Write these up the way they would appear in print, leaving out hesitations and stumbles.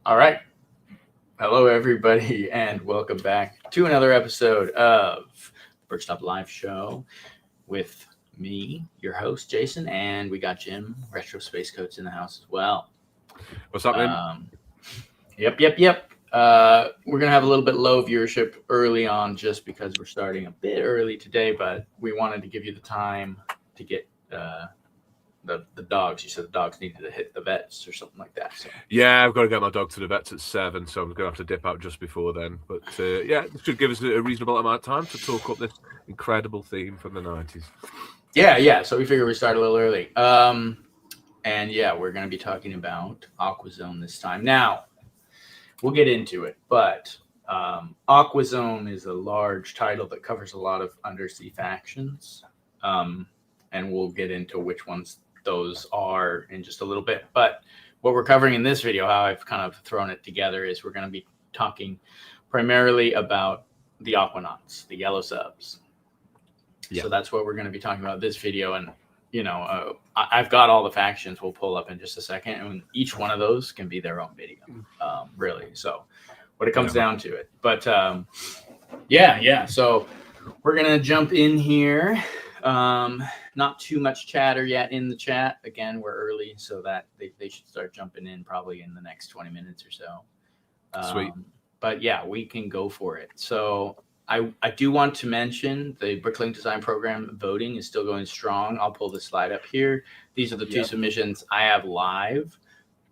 All right. Hello, everybody, and welcome back to another episode of the First Up Live Show with me, your host, Jason, and we got Jim, Retro Space Coats, in the house as well. What's happening? Yep. We're going to have a little bit low viewership early on just because we're starting a bit early today, but we wanted to give you the time to get the dogs. You said the dogs needed to hit the vets or something like that. So Yeah, I've got to get my dog to the vets at 7, so I'm going to have to dip out just before then. But yeah, it should give us a reasonable amount of time to talk up this incredible theme from the 90s. Yeah. So we figured we'd start a little early. And yeah, we're going to be talking about Aquazone this time. Now, we'll get into it, but Aquazone is a large title that covers a lot of undersea factions. And we'll get into which ones those are in just a little bit. But what we're covering in this video, how I've kind of thrown it together, is we're going to be talking primarily about the Aquanauts, the yellow subs. Yeah. So that's what we're going to be talking about this video. And, I've got all the factions we'll pull up in just a second. And each one of those can be their own video, really. So when it comes down to it. But, yeah. So we're going to jump in here. Not too much chatter yet in the chat. Again, we're early, so that they should start jumping in probably in the next 20 minutes or so. Sweet. But yeah, we can go for it. So I do want to mention the Bricklink Design Program voting is still going strong. I'll pull the slide up here. These are the two submissions I have live.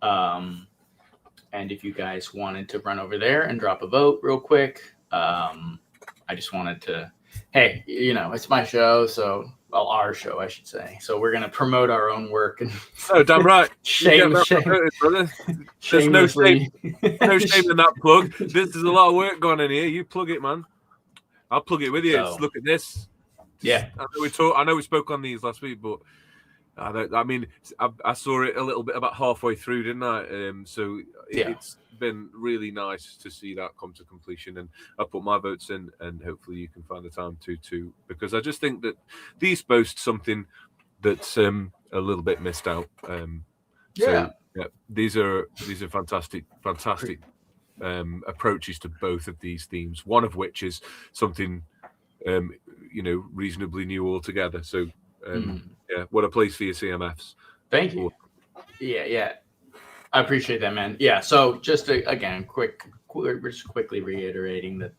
And if you guys wanted to run over there and drop a vote real quick, I just wanted to, hey, it's my show, so our show, I should say. So we're gonna promote our own work and damn right. Shamelessly. There's no shame in that plug. This is a lot of work going in here. You plug it, man. I'll plug it with you. Just look at this. Yeah. I know we spoke on these last week, but I saw it a little bit about halfway through, didn't I? So it's been really nice to see that come to completion, and I put my votes in, and hopefully you can find the time to, because I just think that these boast something that's a little bit missed out. These are fantastic approaches to both of these themes. One of which is something reasonably new altogether. So what a place for your CMFs. Thank you. Yeah. I appreciate that, man. Yeah. So just again, quickly reiterating that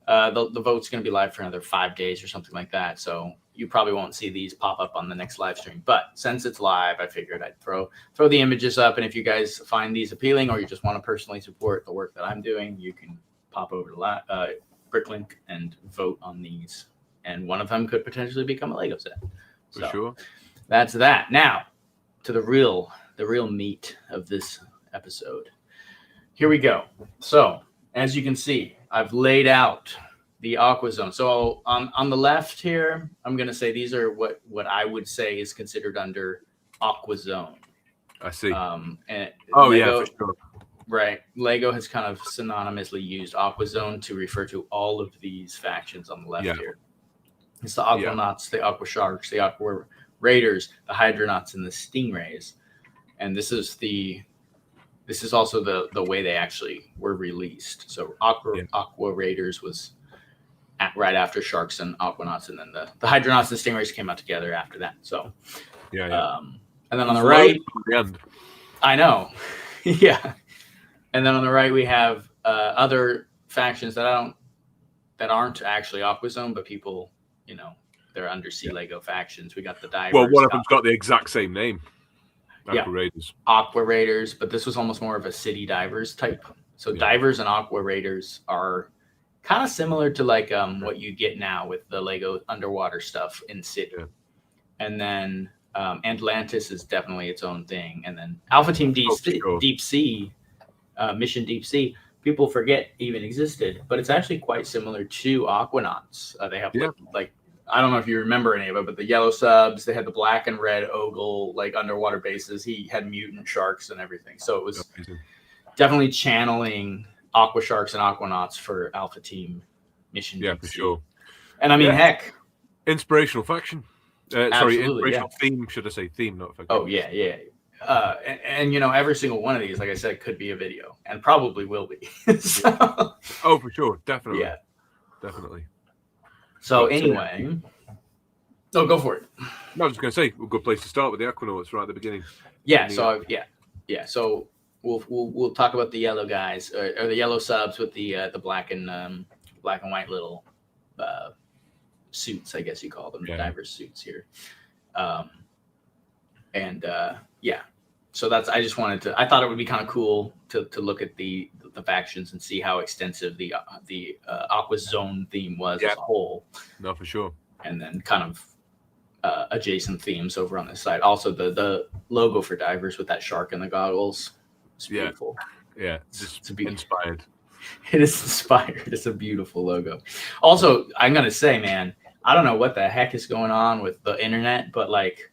the vote's going to be live for another 5 days or something like that. So you probably won't see these pop up on the next live stream. But since it's live, I figured I'd throw the images up. And if you guys find these appealing, or you just want to personally support the work that I'm doing, you can pop over to Bricklink and vote on these. And one of them could potentially become a Lego set. For sure. That's that. Now to the real meat of this episode. Here we go. So as you can see, I've laid out the Aquazone. So on the left here, I'm going to say these are what I would say is considered under Aquazone. I see. And Lego, for sure. Right. Lego has kind of synonymously used Aquazone to refer to all of these factions on the left here. It's the Aquanauts, the Aqua Sharks, the Aqua Raiders, the Hydronauts, and the Stingrays. And this is also the way they actually were released. So Aqua Raiders was right after Sharks and Aquanauts, and then the Hydronauts and Stingrays came out together after that. So and then on the right, I know. Yeah. And then on the right we have other factions that aren't actually Aquazone, but people, they're undersea Lego factions. We got the divers. Well, one of them's got the exact same name. Aqua Raiders, but this was almost more of a city divers type. So divers and Aqua Raiders are kind of similar to like what you get now with the Lego underwater stuff in city. And then Atlantis is definitely its own thing. And then Alpha Team Deep Sea, Mission Deep Sea, people forget even existed, but it's actually quite similar to Aquanauts. They have like I don't know if you remember any of it, but the yellow subs, they had the black and red ogle, like underwater bases. He had mutant sharks and everything. So it was definitely channeling Aqua Sharks and Aquanauts for Alpha Team Mission. Yeah, for sure. And I mean, heck. Inspirational faction. Inspirational theme, should I say. Theme, not faction. Oh, yeah. and every single one of these, like I said, could be a video and probably will be. So, oh, for sure, definitely, yeah, definitely. So anyway, go for it. No, I was just going to say, a good place to start with the Aquanauts right at the beginning. Yeah. So So we'll talk about the yellow guys or the yellow subs with the black and white little suits, I guess you call them, diverse suits here. So that's, I just wanted to, I thought it would be kind of cool to look at the factions and see how extensive the Aquazone theme was as a whole. No, for sure. And then kind of adjacent themes over on this side. Also, the logo for divers with that shark in the goggles. It's beautiful. Yeah, it's inspired. It is inspired. It's a beautiful logo. Also, I'm gonna say, man, I don't know what the heck is going on with the internet, but like,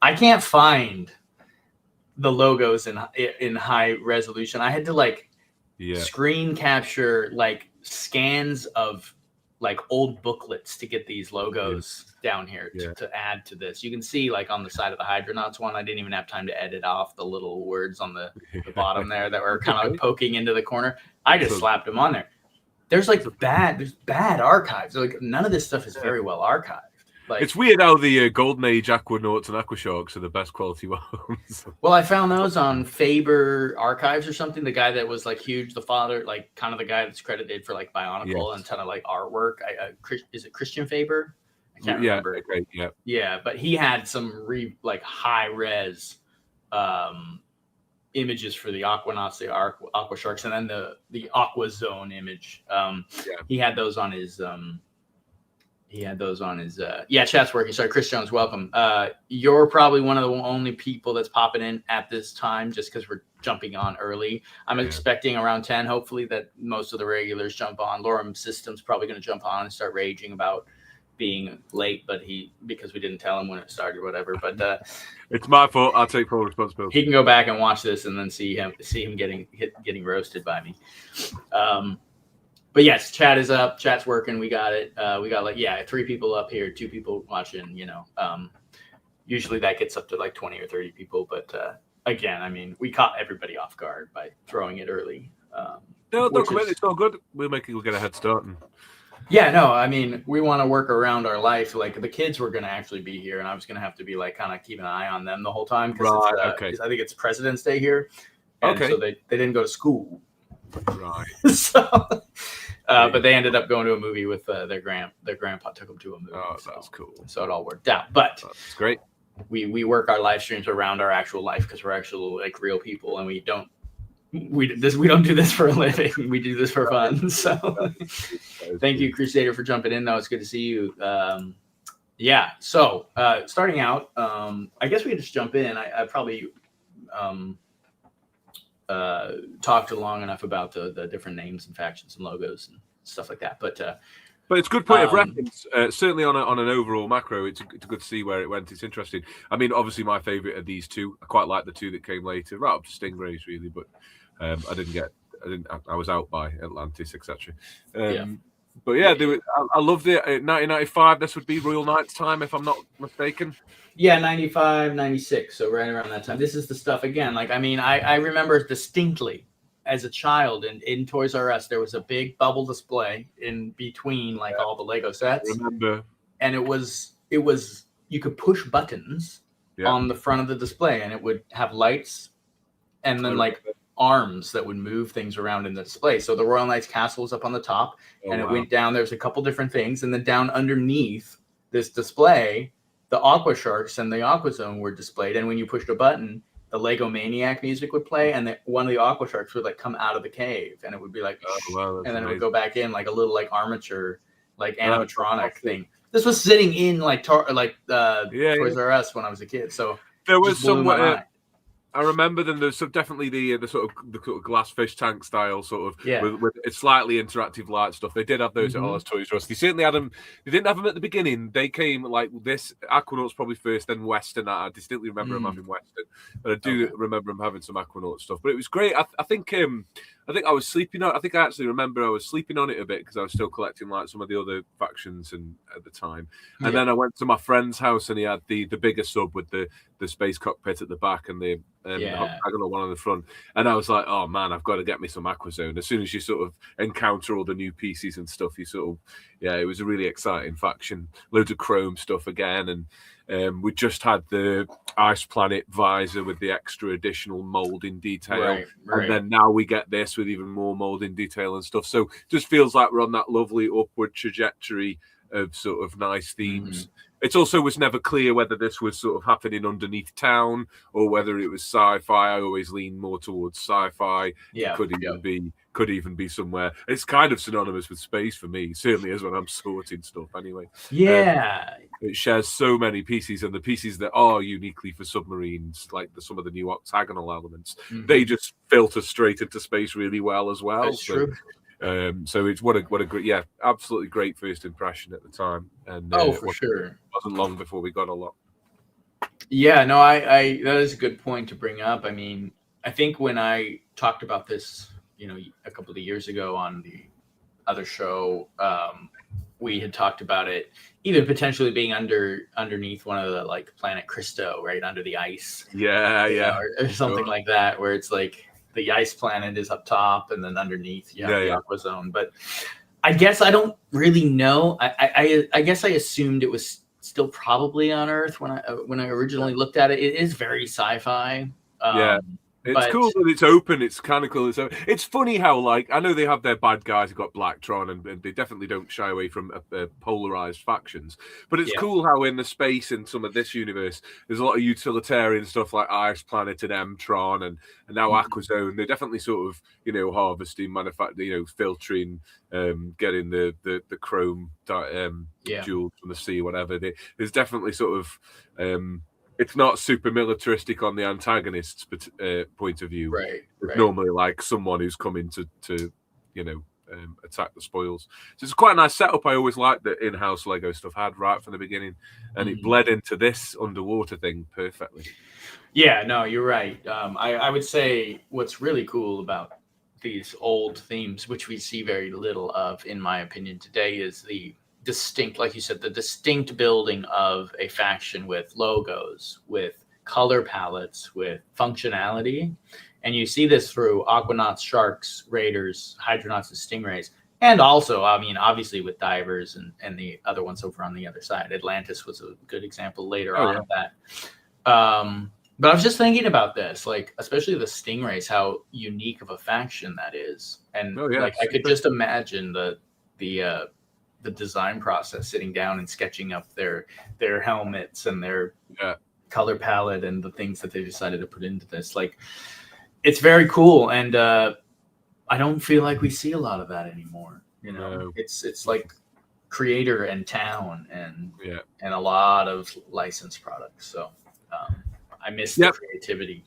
I can't find the logos in high resolution. I had to screen capture scans of old booklets to get these logos down here to add to this. You can see on the side of the Hydronauts one, I didn't even have time to edit off the little words on the bottom there that were kind of poking into the corner. I just slapped them on there. There's bad archives. None of this stuff is very well archived. It's weird how the Golden Age Aquanauts and Aquasharks are the best quality ones. Well, I found those on Faber Archives or something. The guy that was huge, the father, kind of the guy that's credited for Bionicle and ton of artwork. Is it Christian Faber? I can't remember. Okay, yeah, but he had some high res images for the Aquanauts, the Aquasharks, and then the Aquazone image. He had those on his. Chat's working. Sorry, Chris Jones, welcome. You're probably one of the only people that's popping in at this time just because we're jumping on early. I'm expecting around 10, hopefully, that most of the regulars jump on. Lorem System's probably going to jump on and start raging about being late, but because we didn't tell him when it started or whatever. But it's my fault. I'll take full responsibility. He can go back and watch this and then see him getting roasted by me. But yes, chat is up. Chat's working. We got it. We got 3 people up here, 2 people watching. Usually that gets up to 20 or 30 people. But again, I mean, we caught everybody off guard by throwing it early. No, come in. It's all good. We'll get a head start. Yeah, no, I mean, we want to work around our life. The kids were going to actually be here, and I was going to have to be kind of keeping an eye on them the whole time because I think it's President's Day here. And so they didn't go to school. Right. But they ended up going to a movie with their grandpa took them to a movie. Oh, that's cool. So it all worked out. But that's great. We work our live streams around our actual life because we're actual real people, and we don't do this for a living. We do this for fun. So thank you, Crusader, for jumping in. Though it's good to see you. So starting out, I guess we could just jump in. I probably talked long enough about the different names and factions and logos and stuff like that. But it's a good point of reference. Certainly on an overall macro, it's good to see where it went. It's interesting. I mean, obviously my favorite are these 2. I quite like the 2 that came later, right up to Stingrays really, but I was out by Atlantis, etc. But yeah, I loved it. 1995, this would be Royal Knights time, if I'm not mistaken. Yeah, 95, 96. So right around that time. This is the stuff again. I remember distinctly as a child in Toys R Us, there was a big bubble display in between all the Lego sets. I remember. And it was you could push buttons on the front of the display, and it would have lights and then arms that would move things around in the display. So the Royal Knights castle was up on the top, and it went down. There's a couple different things, and then down underneath this display, the Aquasharks and the Aquazone were displayed. And when you pushed a button, the Lego Maniac music would play, and one of the Aquasharks would come out of the cave, and it would be and then amazing. It would go back in a little armature, animatronic thing. This was sitting in Toys R Us when I was a kid. So there was somewhere. I remember them. There's definitely the sort of glass fish tank style with it's slightly interactive light stuff. They did have those at Oz Toys R Us. They certainly had them. They didn't have them at the beginning. They came this Aquanauts probably first, then Western. I distinctly remember them having Western, but I do remember them having some Aquanaut stuff. But it was great. I think I think I was sleeping on. I think I actually remember I was sleeping on it a bit because I was still collecting like some of the other factions and at the time. And then I went to my friend's house and he had the bigger sub with the space cockpit at the back and the octagonal one on the front. And I was like, oh man, I've got to get me some Aquazone. As soon as you sort of encounter all the new pieces and stuff, you sort of it was a really exciting faction. Loads of chrome stuff again, and we just had the Ice Planet visor with the extra additional molding detail, right. And then now we get this with even more molding detail and stuff. So just feels like we're on that lovely upward trajectory of sort of nice themes. It also was never clear whether this was sort of happening underneath town or whether it was sci-fi. I always lean more towards sci-fi. Yeah, could even be somewhere. It's kind of synonymous with space for me. Certainly is when I'm sorting stuff. Anyway, it shares so many pieces, and the pieces that are uniquely for submarines, like some of the new octagonal elements, they just filter straight into space really well as well. That's true. So it's what a great, absolutely great first impression at the time. And for sure, it wasn't long before we got a lot. Yeah, no, I that is a good point to bring up. I mean, I think when I talked about this, a couple of years ago on the other show, we had talked about it either potentially being underneath one of the like Planet Cristo, right under the ice, or something like that, where it's like the ice planet is up top and then underneath you have the Aquazone. But I guess I don't really know. I guess I assumed it was still probably on Earth when I originally looked at it. It is very sci-fi. It's cool that it's open. It's kind of cool. It's funny how, like, I know they have their bad guys who've got Blacktron, and they definitely don't shy away from polarized factions. But it's cool how in the space in some of this universe, there's a lot of utilitarian stuff like Ice Planet and M-Tron, and now Aquazone. They're definitely sort of, harvesting, manufacturing, filtering, getting the chrome jewels from the sea, whatever. There's definitely sort of... it's not super militaristic on the antagonist's point of view. Right. Normally, like someone who's coming to attack the spoils. So it's quite a nice setup. I always liked the in-house Lego stuff had right from the beginning, and it bled into this underwater thing perfectly. Yeah, no, you're right. I would say what's really cool about these old themes, which we see very little of, in my opinion, today, is the distinct, like you said, the distinct building of a faction with logos, with color palettes, with functionality. And you see this through Aquanauts, Sharks, Raiders, Hydronauts, and Stingrays. And also, I mean, obviously with Divers and the other ones over on the other side. Atlantis was a good example later on of that. But I was just thinking about this, like, especially the Stingrays, how unique of a faction that is. And like, I could just imagine the design process, sitting down and sketching up their helmets and their color palette and the things that they decided to put into this. Like, it's very cool, and I don't feel like we see a lot of that anymore. It's like creator and town and a lot of licensed products. So I miss the creativity.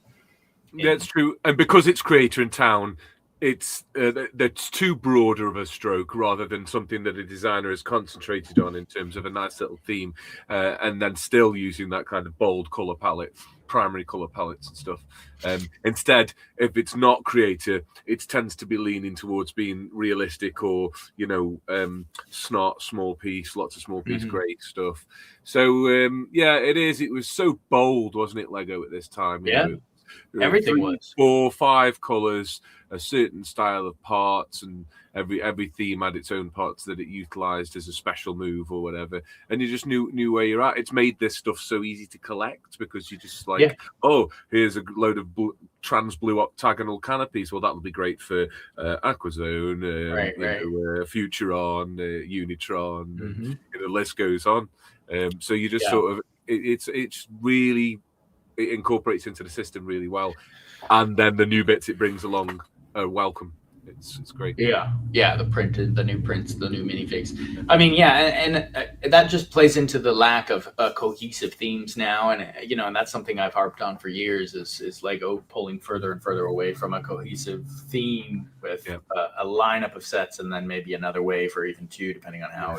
That's true, and because it's creator and town, it's that's too broader of a stroke rather than something that a designer has concentrated on in terms of a nice little theme, and then still using that kind of bold color palette, primary color palettes and stuff. Instead, if it's not creator, it tends to be leaning towards being realistic or small piece, lots of small piece great stuff. So it is. It was so bold, wasn't it, Lego at this time? Everything was 4, 5 colors, a certain style of parts, and every theme had its own parts that it utilized as a special move or whatever, and you just knew where you're at. It's made this stuff so easy to collect because you just oh, here's a load of trans blue octagonal canopies. Well, that'll be great for Aquazone, Futuron, Unitron, the list goes on. So you just sort of it's really, it incorporates into the system really well, and then the new bits it brings along are welcome. It's great. The new prints, the new minifigs. I mean, and that just plays into the lack of cohesive themes now, and and that's something I've harped on for years. Is Lego pulling further and further away from a cohesive theme with a lineup of sets, and then maybe another wave or even two, depending on how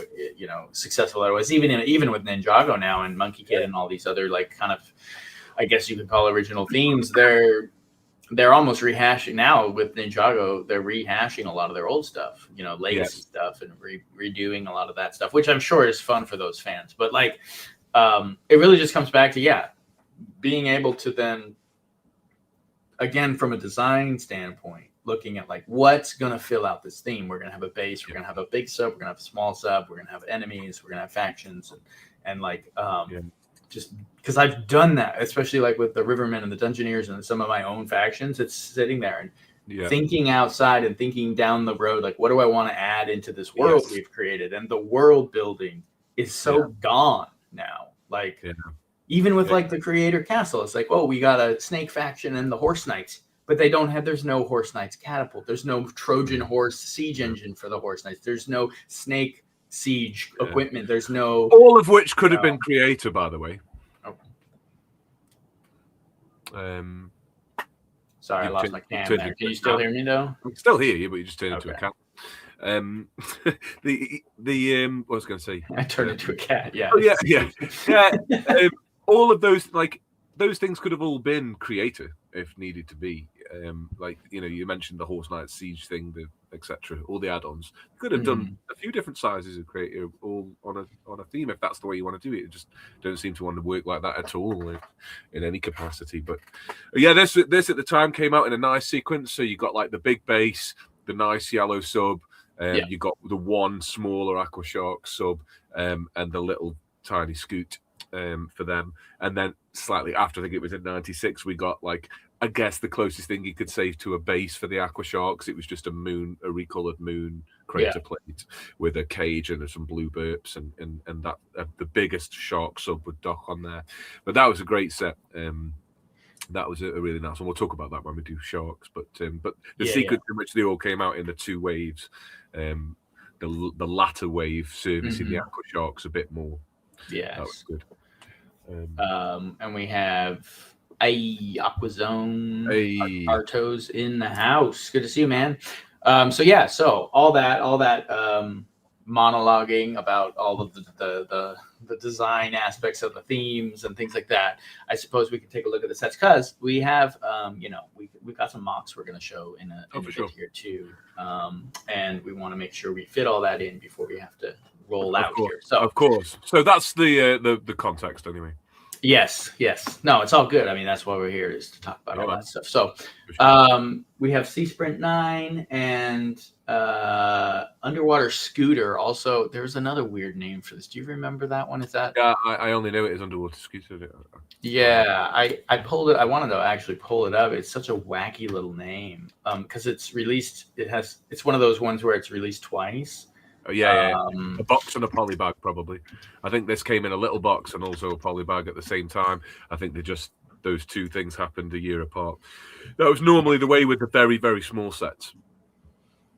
successful that was. Even with Ninjago now and Monkey Kid and all these other like kind of, I guess you could call original themes, they're they're almost rehashing now with Ninjago. They're rehashing a lot of their old stuff, legacy stuff, and redoing a lot of that stuff, which I'm sure is fun for those fans. But like, it really just comes back to being able to then, again, from a design standpoint, looking at like what's going to fill out this theme. We're going to have a base. We're going to have a big sub. We're going to have a small sub. We're going to have enemies. We're going to have factions, and like just because I've done that, especially like with the Rivermen and the Dungeoneers and some of my own factions. It's sitting there and thinking outside and thinking down the road, like what do I want to add into this world we've created? And the world building is so gone now. Like even with like the Creator Castle, it's like, oh, we got a snake faction and the Horse Knights. But there's no Horse Knights catapult. There's no Trojan horse siege engine for the Horse Knights. There's no snake siege equipment. There's no... All of which could have been Creator, by the way. Sorry, I lost my cam there. Can you still hear me, though? I can still hear you, but you just turned into a cat. What was I going to say? I turned into a cat, yeah. Oh, yeah. All of those, like, those things could have all been Creator if needed to be. Like, you mentioned the Horse Knight Siege thing, etc. All the add-ons. Could have done a few different sizes of Creator, all on a theme if that's the way you want to do it. It just don't seem to want to work like that at all in any capacity. But this at the time came out in a nice sequence. So you got like the big base, the nice yellow sub, you got the one smaller Aqua Shark sub, and the little tiny Scoot for them. And then slightly after, I think it was in 96, we got like, I guess the closest thing you could say to a base for the Aqua Sharks. It was just a recolored moon crater plate with a cage and some blue burps, and that the biggest shark sub would dock on there. But that was a great set. That was a really nice one. We'll talk about that when we do sharks. But the sequence in which they all came out in the two waves, the latter wave servicing the Aqua Sharks a bit more. Yeah, that was good. And we have Aquazone, Artos in the house. Good to see you, man. So all that monologuing about all of the design aspects of the themes and things like that. I suppose we can take a look at the sets because we have, we've got some mocks we're going to show in a bit here too, and we want to make sure we fit all that in before we have to roll out here. So of course, so that's the context anyway. Yes. No, it's all good. I mean, that's why we're here, is to talk about all that stuff. So we have Sea Sprint 9 and Underwater Scooter. Also, there's another weird name for this. Do you remember that one? Is that? Yeah, I only know it as Underwater Scooter. Yeah, I pulled it. I wanted to actually pull it up. It's such a wacky little name because it's released. It's one of those ones where it's released twice. Oh, yeah. A box and a polybag, probably. I think this came in a little box and also a polybag at the same time. I think those two things happened a year apart. That was normally the way with the very, very small sets.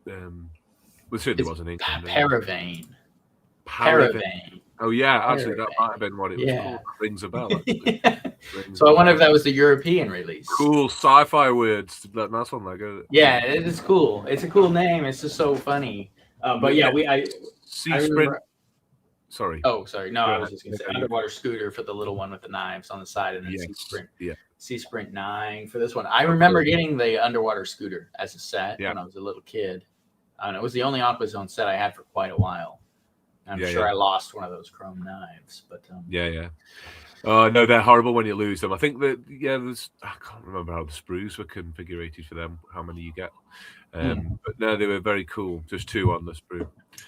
It certainly wasn't England. Paravane. Oh, yeah, actually, that might have been what it was called. Rings a bell. So I wonder if that was the European release. Cool sci-fi words. Nice one, Lego. Yeah, it is cool. It's a cool name. It's just so funny. But Sea Sprint. Sorry. Oh, sorry. No, I was just going to say Underwater Scooter for the little one with the knives on the side, and then Sea Sprint. Yeah. Sea Sprint 9 for this one. I remember getting the Underwater Scooter as a set when I was a little kid. And it was the only Aquazone set I had for quite a while. I'm sure I lost one of those chrome knives, but Oh no, they're horrible when you lose them. I think that I can't remember how the sprues were configured for them. How many you get? But no, they were very cool. Just 2 on the sprue.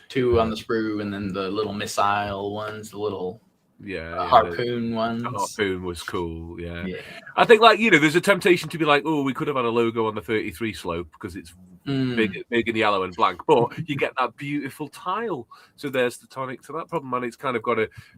2 on the sprue, and then the little missile ones, the little harpoon ones. The harpoon was cool. Yeah. I think there's a temptation to be like, oh, we could have had a logo on the 33 slope because it's big in yellow and blank, but you get that beautiful tile. So there's the tonic to that problem, and it's kind of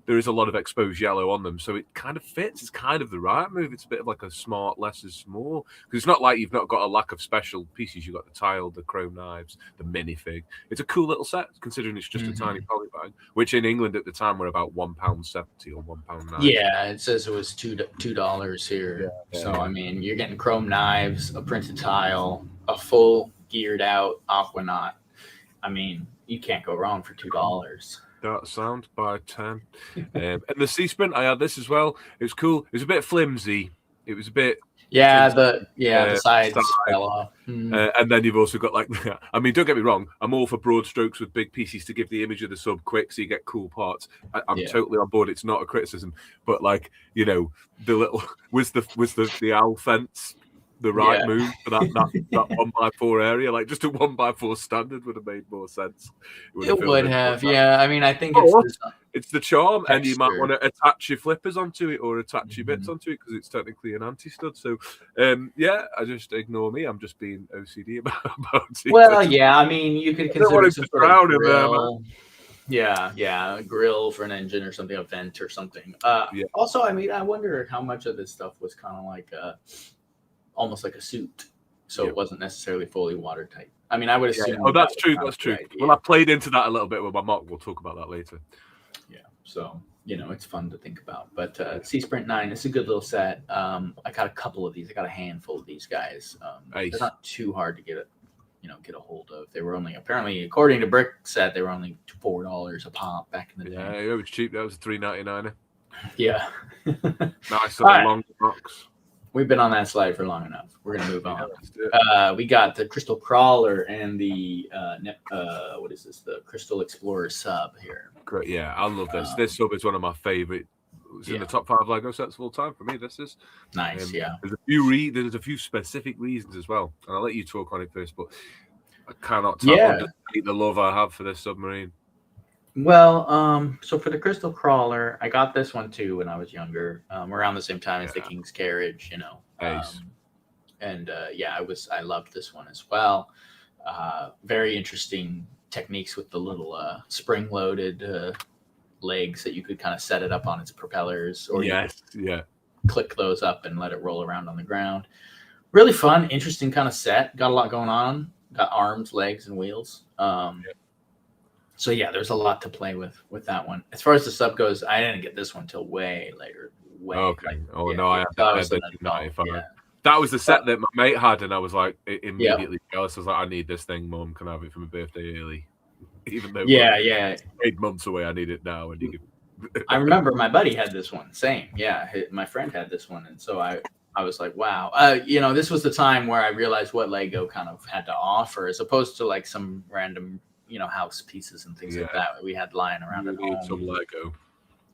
there is a lot of exposed yellow on them, so it kind of fits. It's kind of the right move. It's a bit of like a smart less is more, because it's not like you've not got a lack of special pieces. You've got the tile, the chrome knives, the minifig. It's a cool little set considering it's just a tiny polybag, which in England at the time were about £1.70 or £1.90. Yeah, it says it was $2 here. So I mean, you're getting chrome knives, a printed tile, a full geared out Aquanaut. I mean, you can't go wrong for $2. That sound by 10. And the Sea Sprint, I had this as well. It was cool. It was a bit flimsy. It was a bit Yeah, the sides side. fell off. And then you've also got like, I mean, don't get me wrong, I'm all for broad strokes with big pieces to give the image of the sub quick so you get cool parts. I'm totally on board. It's not a criticism, but like, you know, the little was the owl fence the right move for that 1x4 area? Like just a 1x4 standard would have made more sense. It would have, yeah. I mean, I think it's the charm, texture. And you might want to attach your flippers onto it or attach your bits onto it because it's technically an anti-stud. So, I just ignore me. I'm just being OCD about it. Well, yeah, I mean, you could consider some sort of grill. Yeah, grill for an engine or something, a vent or something. Also, I mean, I wonder how much of this stuff was kind of like almost like a suit, so it wasn't necessarily fully watertight. I mean, I would assume. Oh, that's true. That's true. Well, I played into that a little bit with my mock. We'll talk about that later. Yeah. So, it's fun to think about. But Sea Sprint 9, it's a good little set. I got a couple of these. I got a handful of these guys. They're not too hard to get a hold of. They were only, apparently, according to Brick Set, they were only $4 a pop back in the day. Yeah, it was cheap. That was a $3.99. Yeah. Nice little long box. We've been on that slide for long enough. We're going to move on. We got the Crystal Crawler and the, what is this? The Crystal Explorer sub here. Great. Yeah, I love this. This sub is one of my favorite. It's in the top 5 Lego sets of all time for me. This is nice. There's a few specific reasons as well, and I'll let you talk on it first. But I cannot understate the love I have for this submarine. Well, so for the Crystal Crawler, I got this one too when I was younger, around the same time as the King's Carriage, Nice. I loved this one as well. Very interesting techniques with the little spring-loaded legs that you could kind of set it up on its propellers, or click those up and let it roll around on the ground. Really fun, interesting kind of set. Got a lot going on. Got arms, legs, and wheels. So there's a lot to play with that one. As far as the sub goes, I didn't get this one till way later. Okay. I had that. That was the set that my mate had, and I was like immediately jealous. I was like, I need this thing, Mum. Can I have it for my birthday early? Even though 8 months away, I need it now. And I remember my buddy had this one. Same. Yeah, my friend had this one, and so I was like, wow. This was the time where I realized what Lego kind of had to offer, as opposed to like some random house pieces and things like that we had lying around at home. Some Lego.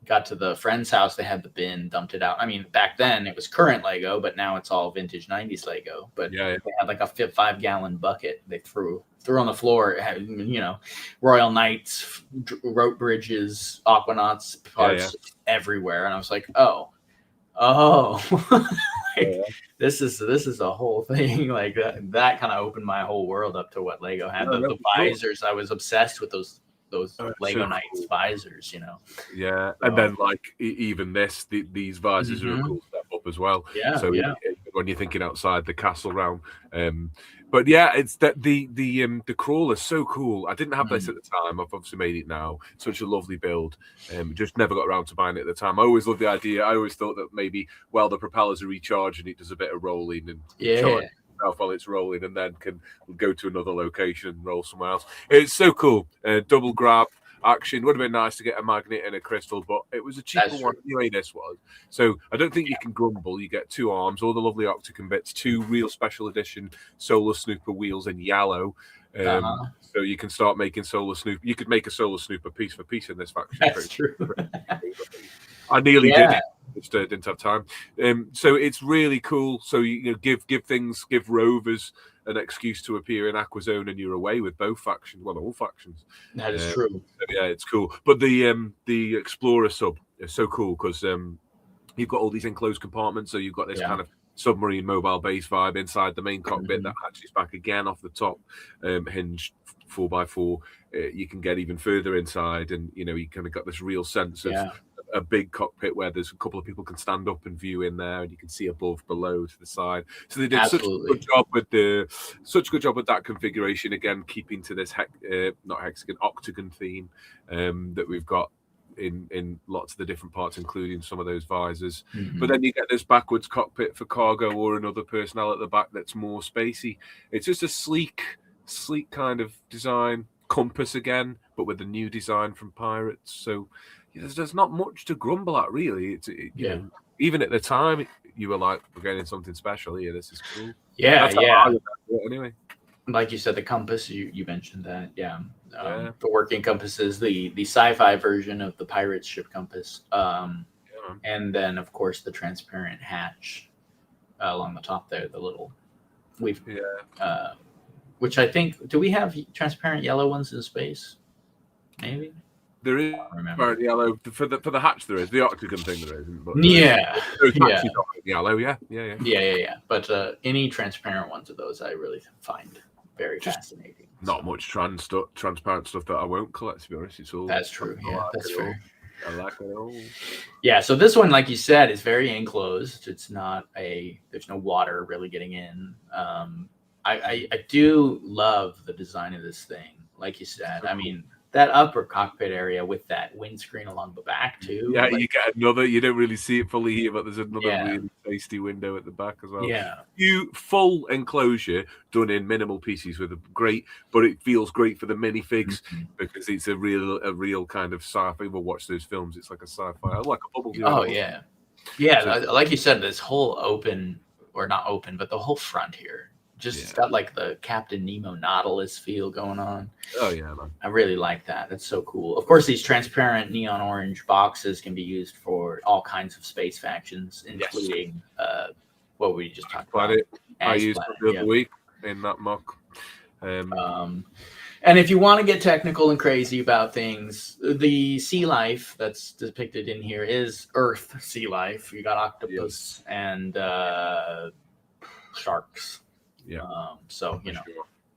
Got to the friend's house, they had the bin, dumped it out. I mean, back then it was current Lego, but now it's all vintage 90s Lego. But they had like a 5-gallon bucket they threw on the floor. It had, Royal Knights, rope bridges, Aquanauts parts everywhere. And I was like, oh. This is a whole thing. Like that kind of opened my whole world up to what Lego had. The visors, I was obsessed with those Lego Knights visors, Yeah, and then like even these visors are a cool step up as well. Yeah, so when you're thinking outside the castle realm, but it's that the crawler's so cool. I didn't have this at the time. I've obviously made it now. Such a lovely build. Just never got around to buying it at the time. I always loved the idea. I always thought that maybe while the propellers are recharging, it does a bit of rolling and while it's rolling, and then can go to another location and roll somewhere else. It's so cool. Double grab action. Would have been nice to get a magnet and a crystal, but it was a cheaper one anyway. This was, so I don't think you can grumble. You get 2 arms, all the lovely Octagon bits, 2 real special edition Solar Snooper wheels in yellow. So you can start making Solar Snooper. You could make a Solar Snooper piece for piece in this faction. That's true. I nearly did it. Just didn't have time. So it's really cool. So you give rovers an excuse to appear in Aquazone, and you're away with both factions. Well, all factions. That is true. Yeah, it's cool. But the Explorer sub is so cool because you've got all these enclosed compartments. So you've got this kind of submarine mobile base vibe inside the main cockpit that hatches back again off the top hinged 4x4. You can get even further inside, and you kind of got this real sense of a big cockpit where there's a couple of people can stand up and view in there, and you can see above, below, to the side. So they did such a good job with that configuration. Again, keeping to this octagon theme that we've got in lots of the different parts, including some of those visors. But then you get this backwards cockpit for cargo or another personnel at the back that's more spacey. It's just a sleek kind of design. Compass again, but with the new design from Pirates. So there's not much to grumble at, really. It's even at the time, you were like, we're getting something special here. This is cool. Yeah, That's how yeah. I look at it anyway. Like you said, the compass. You mentioned that. Yeah. The working compass is the sci-fi version of the pirate ship compass. And then of course the transparent hatch along the top there. The little which I think, do we have transparent yellow ones in space? Maybe. There is yellow for the hatch. There is the octagon thing. There isn't, but there's yellow. Yeah. But any transparent ones of those, I really find very fascinating. Not much transparent stuff that I won't collect. To be honest, it's all that's true. Yeah, that's fair. I like it all. Yeah, so this one, like you said, is very enclosed. It's not there's no water really getting in. I do love the design of this thing. Like you said, I mean, that upper cockpit area with that windscreen along the back too. Yeah, you get another. You don't really see it fully here, but there's another really tasty window at the back as well. Yeah, full enclosure done in minimal pieces with a great, but it feels great for the minifigs because it's a real kind of sci-fi. We'll watch those films. It's like a sci-fi, like a bubble. Oh yeah, yeah. So, like you said, this whole open, or not open, but the whole front here. It's got like the Captain Nemo Nautilus feel going on. Oh yeah, man. I really like that. That's so cool. Of course, these transparent neon orange boxes can be used for all kinds of space factions, including what we just talked about. I used it the other week in that mock. And if you want to get technical and crazy about things, the sea life that's depicted in here is Earth sea life. You got octopus and sharks. Yeah. So you know,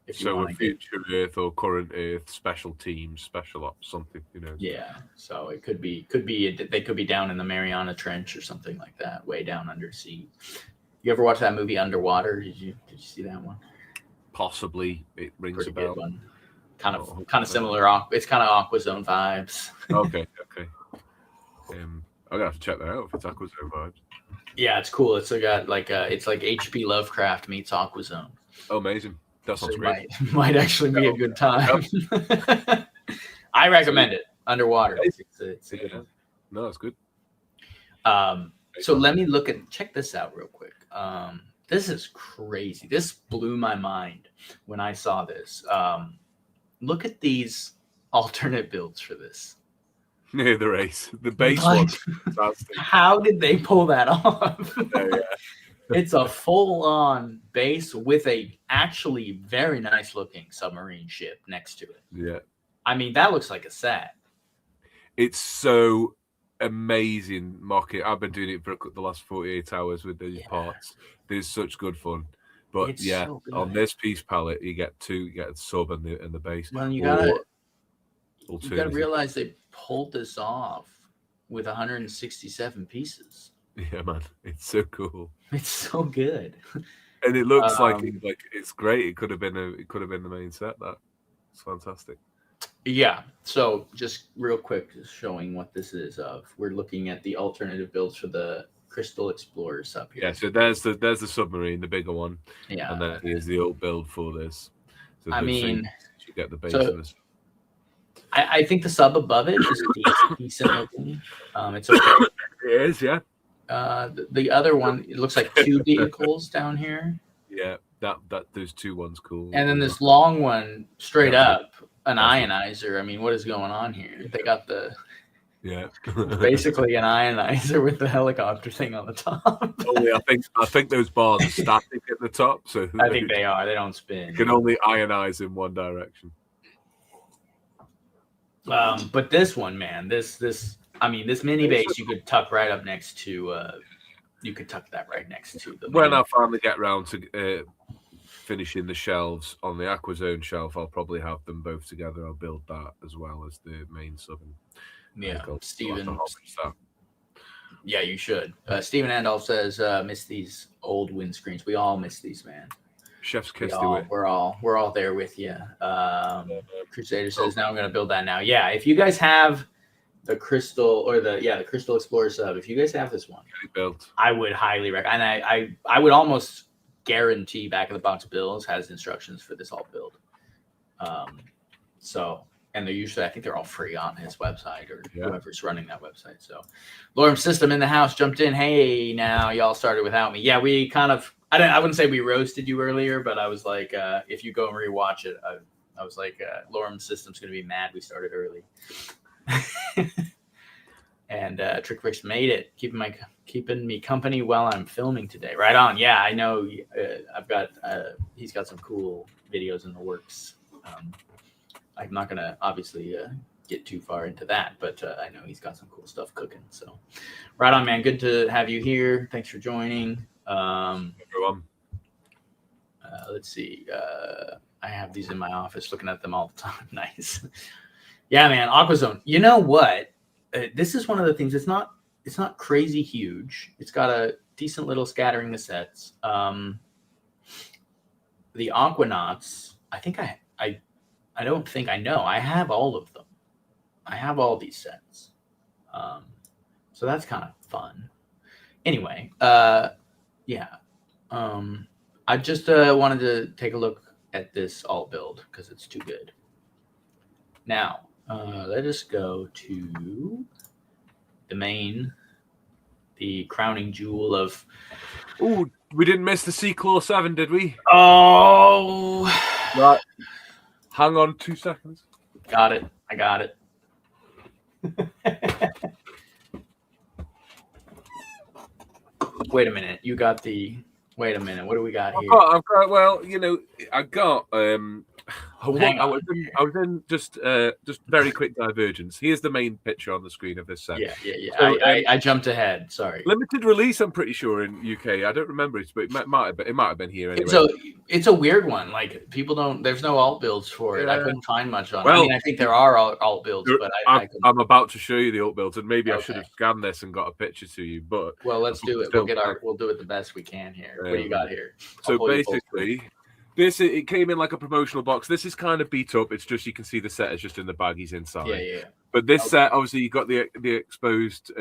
if you so want a future Earth or current Earth, special teams, special ops, something, you know. Yeah. So it could be they could be down in the Mariana Trench or something like that, way down undersea. You ever watch that movie Underwater? Did you see that one? Possibly. It rings a bell. Kind of similar. It's kind of Aquazone vibes. Okay. I'm gonna have to check that out if it's Aquazone vibes. Yeah, it's cool. It's got it's like H.P. Lovecraft meets Aquazone. Oh, amazing! That sounds great. Might actually be a good time. I recommend it. Underwater. It's a good one. No, it's good. So let me check this out real quick. This is crazy. This blew my mind when I saw this. Look at these alternate builds for this. Yeah, the base one. How did they pull that off? It's a full-on base with a actually very nice-looking submarine ship next to it. Yeah. I mean, that looks like a set. It's so amazing, Mock it. I've been doing it for the last 48 hours with these parts. There's such good fun. But it's so on this piece palette, you get a sub and the base. Well, you gotta realize they pulled this off with 167 pieces. Yeah, man, it's so cool. It's so good, and it looks like it's great. It could have been the main set. It's fantastic. Yeah. So just real quick, just showing what this is of. We're looking at the alternative builds for the Crystal Explorers up here. Yeah. So there's the submarine, the bigger one. Yeah. And then here's the old build for this. So I mean, you get the base. I think the sub above it is decent looking. It's okay. It is, yeah. The other one, it looks like two vehicles down here. Yeah, that those two ones cool. And then this long one straight up, an ionizer. I mean, what is going on here? They got basically an ionizer with the helicopter thing on the top. Only I think those bars are static at the top, so I think they are. They don't spin. You can only ionize in one direction. But this one, man, this mini base you could tuck right up next to. You could tuck that right next to the. When I finally get round to finishing the shelves on the Aquazone shelf, I'll probably have them both together. I'll build that as well as the main sub. Steven. Yeah, you should. Steven Andolph says, "Miss these old windscreens. We all miss these, man. Chef's kiss to it. We're all there with you." Crusader says, "Now I'm going to build that now." Yeah, if you guys have the Crystal or the Crystal Explorer sub, if you guys have this one, I would highly recommend. And I would almost guarantee Back of the Box Builds has instructions for this all build. So and they're usually, I think they're all free on his website or whoever's running that website. So Lorem System in the house jumped in. Hey, now y'all started without me. Yeah, we kind of, I wouldn't say we roasted you earlier, but I was like, if you go and rewatch it, I was like, Lorem System's going to be mad we started early. And Trick Rick's made it, keeping me company while I'm filming today. Right on. Yeah, I know. He's got some cool videos in the works. I'm not going to obviously get too far into that, but I know he's got some cool stuff cooking. So right on, man. Good to have you here. Thanks for joining. Everyone. Let's see. I have these in my office, looking at them all the time. Nice. Yeah, man. Aquazone. You know what? This is one of the things. It's not crazy huge. It's got a decent little scattering of sets. The Aquanauts. I think I don't think I know. I have all of them. I have all these sets. So that's kind of fun. Anyway, yeah. I just wanted to take a look at this alt build because it's too good. Now, let us go to the crowning jewel of... Oh, we didn't miss the Sea-Claw 7, did we? Oh! Right. Hang on 2 seconds. Got it. I got it. Wait a minute. You got the... Wait a minute. What do we got here? I've got well, you know, I got I was in just very quick divergence. Here's the main picture on the screen of this set. Yeah. So, I jumped ahead. Sorry. Limited release, I'm pretty sure, in UK. I don't remember it, but it might have been here anyway. So it's a weird one. Like people don't. There's no alt builds for it. I couldn't find much on. Well, I mean, I think there are alt builds, but I'm about to show you the alt builds, and maybe I should have scanned this and got a picture to you. But well, let's do it. We'll do it the best we can here. What do you got here? So basically. It came in like a promotional box. This is kind of beat up. It's just you can see the set is just in the baggies inside. Yeah. But this set, obviously, you got the exposed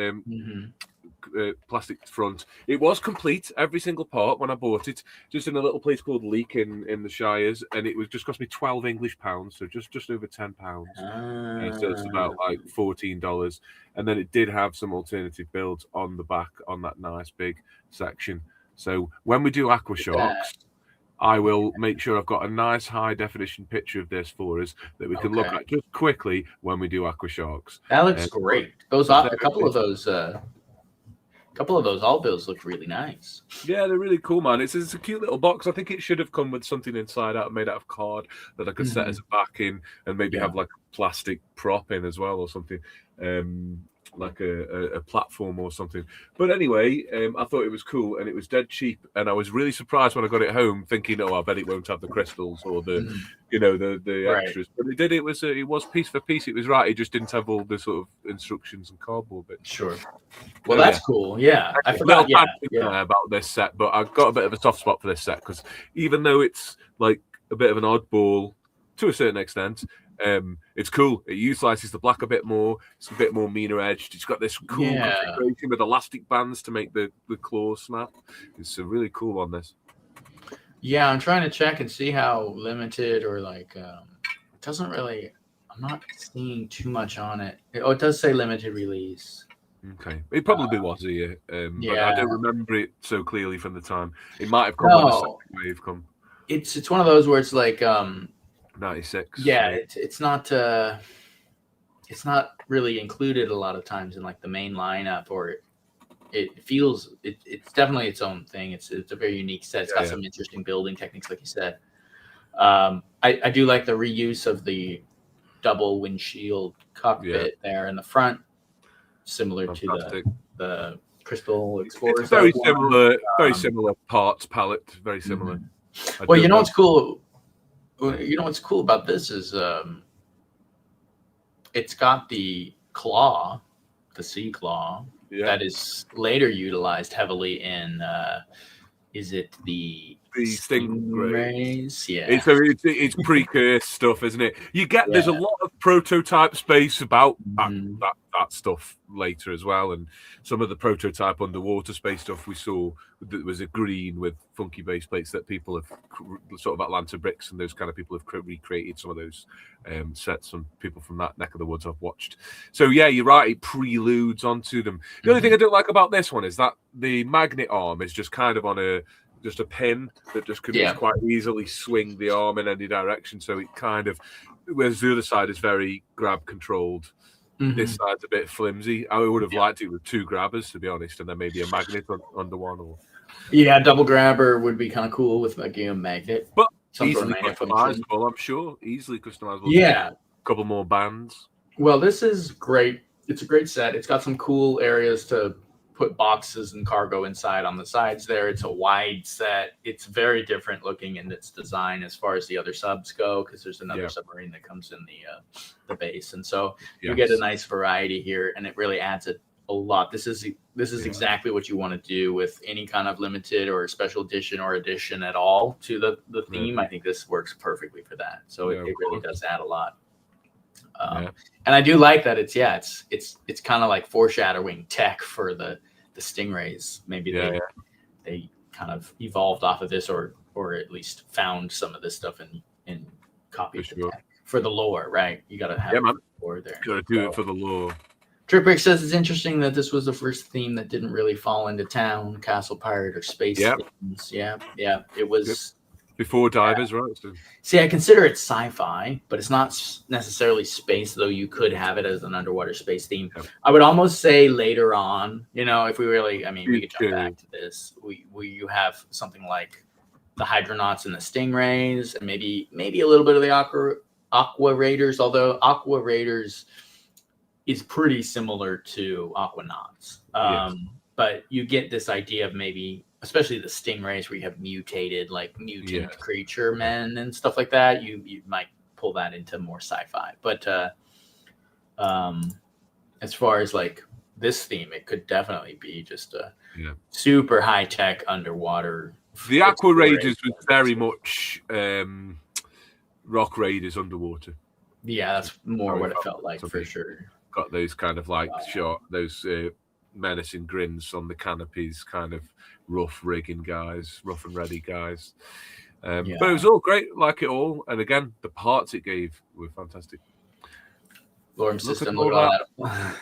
plastic front. It was complete, every single part when I bought it, just in a little place called Leek in the Shires, and it was just cost me £12 so just over £10. So it's about like $14. And then it did have some alternative builds on the back on that nice big section. So when we do Aquasharks, I will make sure I've got a nice high definition picture of this for us that we can look at just quickly when we do Aquasharks. That looks great. A couple of those alt builds look really nice. Yeah, they're really cool, man. It's a cute little box. I think it should have come with something inside out made out of card that I could set as a backing and maybe have like a plastic prop in as well or something. Like a platform or something. But anyway, I thought it was cool and it was dead cheap. And I was really surprised when I got it home, thinking, "Oh, I bet it won't have the crystals or the extras." But it did. It was piece for piece. It was right. It just didn't have all the sort of instructions and cardboard bits. Sure. Well, that's cool. Yeah, I forgot. About this set, but I've got a bit of a soft spot for this set because even though it's like a bit of an oddball to a certain extent. It's cool. It utilizes the black a bit more. It's a bit more meaner edged. It's got this cool configuration with elastic bands to make the claws snap. It's a really cool on this. Yeah, I'm trying to check and see how limited or like it doesn't really. I'm not seeing too much on it. It does say limited release. Okay, it probably was a year. But I don't remember it so clearly from the time. It might have come when the second wave come. It's one of those where it's like 96. Yeah, it's not really included a lot of times in like the main lineup, or it feels it's definitely its own thing. It's a very unique set. It's got some interesting building techniques, like you said. I do like the reuse of the double windshield cockpit there in the front, similar to the Crystal Explorer. It's very similar parts palette, very similar. Well, you know what's cool. You know what's cool about this is it's got the claw, the sea claw, that is later utilized heavily in is it the Stingrays? Yeah, it's precursed stuff, isn't it? You get there's a lot of prototype space about Mhm. that stuff later as well, and some of the prototype underwater space stuff we saw that was a green with funky base plates that people have sort of Atlanta bricks and those kind of people have recreated some of those sets. Some people from that neck of the woods I've watched. So yeah, you're right. It preludes onto them. The only thing I don't like about this one is that the magnet arm is just kind of on a pin that just can just quite easily swing the arm in any direction. So it kind of, whereas the other side is very grab controlled. This side's a bit flimsy. I would have liked it with 2 grabbers, to be honest, and then maybe a magnet under one. Or double grabber would be kind of cool with like a magnet. But some easily sort of customizable, I'm sure. Easily customizable. Yeah. A couple more bands. Well, this is great. It's a great set. It's got some cool areas to put boxes and cargo inside on the sides there. It's a wide set. It's very different looking in its design as far as the other subs go, because there's another submarine that comes in the base. And so you get a nice variety here, and it really adds a lot. This is exactly what you want to do with any kind of limited or special edition or addition at all to the theme. I think this works perfectly for that. So it really does add a lot. And I do like that it's kind of like foreshadowing tech for the stingrays. Maybe they kind of evolved off of this, or at least found some of this stuff and copied the tech for the lore, right? You got to have the lore there. Got to do it for the lore. Triprick says it's interesting that this was the first theme that didn't really fall into town, castle pirate, or space themes. Yeah, it was. Before divers, right? So. See, I consider it sci-fi, but it's not necessarily space, though you could have it as an underwater space theme. Yep. I would almost say later on, if we really, we could jump back to this. You have something like the Hydronauts and the Stingrays, and maybe a little bit of the Aqua Raiders, although Aqua Raiders is pretty similar to Aquanauts. But you get this idea of maybe, especially the Stingrays, where you have mutated, like mutant creature men and stuff like that. You might pull that into more sci-fi. But as far as like this theme, it could definitely be just a super high-tech underwater. The Aqua Raiders was very much Rock Raiders underwater. Yeah, that's more what it felt like for sure. Got those kind of like those menacing grins on the canopies, kind of rough rigging guys, rough and ready guys. But it was all great, like it all. And again, the parts it gave were fantastic. Lorem system, look at all that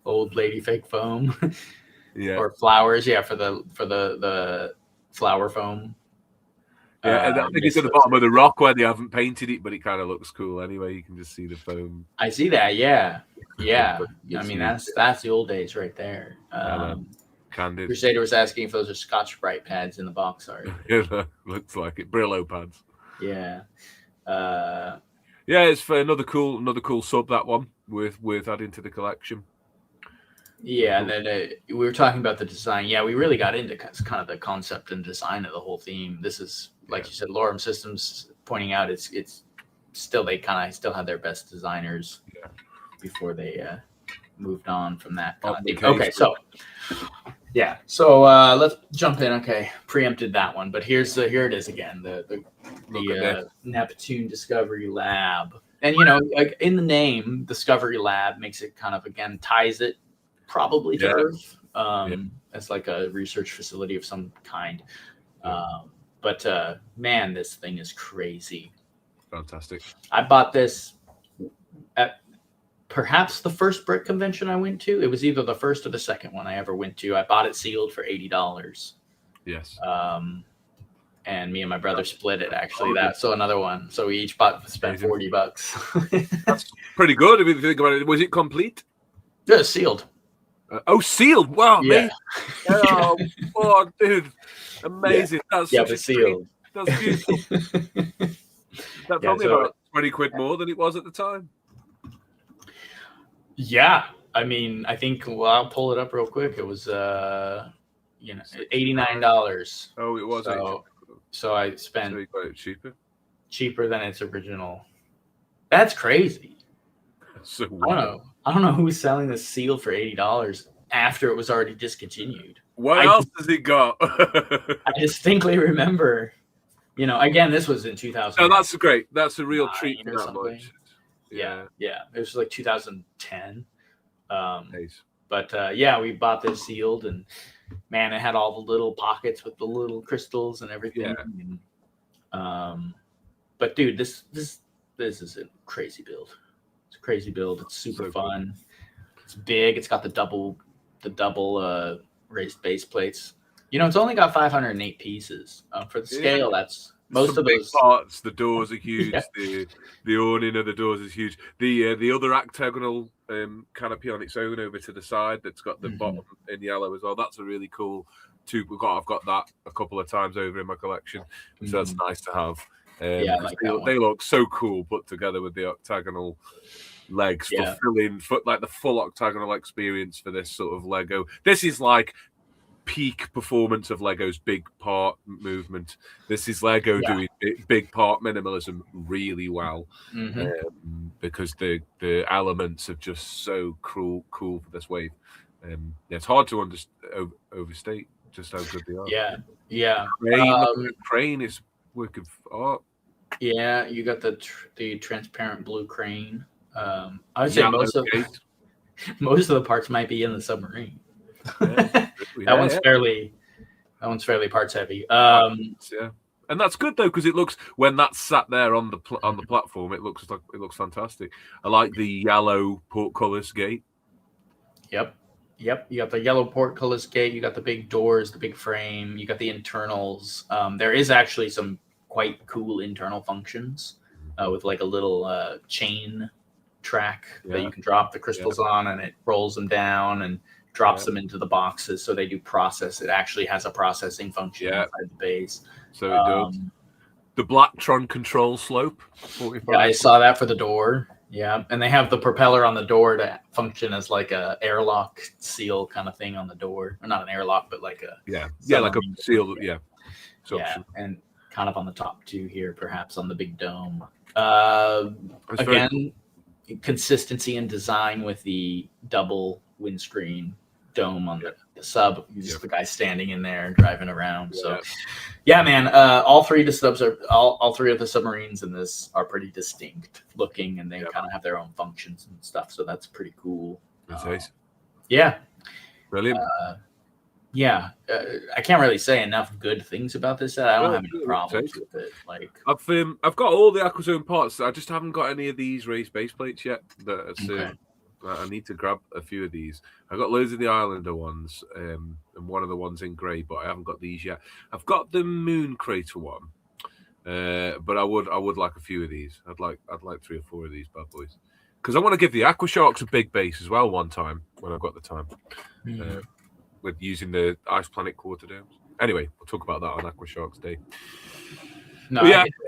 old lady fake foam. Or flowers, for the flower foam. Yeah, and I think it's at the bottom of the rock where they haven't painted it, but it kind of looks cool anyway. You can just see the foam. I see that, yeah. That's the old days right there. Candid. Crusader was asking if those are Scotch-Brite pads in the box art. Looks like it. Brillo pads. Yeah. It's for another cool sub, that one, with adding to the collection. Yeah, and then we were talking about the design. Yeah, we really got into kind of the concept and design of the whole theme. This is, like you said, Lorem Systems pointing out it's still, they kind of still had their best designers before they moved on from that kind of thing. Okay, so let's jump in. Okay, preempted that one, but here it is again, the Neptune Discovery Lab, and like in the name, Discovery Lab makes it kind of, again, ties it probably to Earth as like a research facility of some kind. But man, this thing is crazy. Fantastic. I bought this at perhaps the first brick convention I went to. It was either the first or the second one I ever went to. I bought it sealed for $80. Yes. And me and my brother split it, actually. So another one. So we each spent $40. That's pretty good if you think about it. Was it complete? Yeah, sealed. Sealed! Wow, yeah. Man. Oh, dude, amazing! That's sealed. That's beautiful. That's probably about 20 quid more than it was at the time. Yeah, I think. Well, I'll pull it up real quick. It was, $89. Oh, it was. So I spent. So you got it cheaper than its original. That's crazy. So I don't know who's selling this sealed for $80 after it was already discontinued. What else has it got? I distinctly remember, again, this was in 2000. No, that's great. That's a real treat for that much. Yeah. It was like 2010. Nice. But we bought this sealed, and man, it had all the little pockets with the little crystals and everything. Yeah. And, but dude, this is a crazy build. It's a crazy build. It's super fun. Cool. It's big. It's got the double raised base plates. It's only got 508 pieces. For the scale, that's most of those parts. The doors are huge. The awning of the doors is huge. The other octagonal canopy on its own over to the side that's got the bottom in yellow as well. That's a really cool tube. I've got that a couple of times over in my collection, so that's nice to have. I like they look so cool put together with the octagonal legs, fulfilling like the full octagonal experience for this sort of Lego. This is like peak performance of Lego's big part movement. This is Lego doing big part minimalism really well, because the elements are just so cool for this wave. It's hard to overstate just how good they are. Crane is work of art. Yeah, you got the transparent blue crane. I would say most of the parts might be in the submarine. That one's fairly parts heavy. And that's good though, because it looks, when that's sat there on the platform, it looks fantastic. I like the yellow portcullis gate. Yep. You got the yellow portcullis gate. You got the big doors, the big frame. You got the internals. There is actually some quite cool internal functions with like a little chain track that you can drop the crystals on, and it rolls them down and drops them into the boxes. So they do process. It actually has a processing function inside the base. So it does. The Blacktron control slope. I saw that for the door. Yeah, and they have the propeller on the door to function as like a airlock seal kind of thing on the door, or not an airlock, but like a like a seal. And kind of on the top too here, perhaps on the big dome. Again, consistency in design with the double windscreen dome on the sub. Just the guy standing in there and driving around. So man, all three of the subs are all three of the submarines in this are pretty distinct looking, and they kind of have their own functions and stuff. So that's pretty cool. That's nice. Yeah, brilliant. I can't really say enough good things about this set. I don't have any problems with it. Like I've got all the Aquazone parts. I just haven't got any of these raised base plates yet. I need to grab a few of these. I got loads of the Islander ones, and one of the ones in grey, but I haven't got these yet. I've got the Moon Crater one, but I would like a few of these. I'd like 3 or 4 of these bad boys, because I want to give the Aqua Sharks a big base as well one time when I've got the time, with using the Ice Planet quarter domes. Anyway, we'll talk about that on Aqua Sharks Day. No,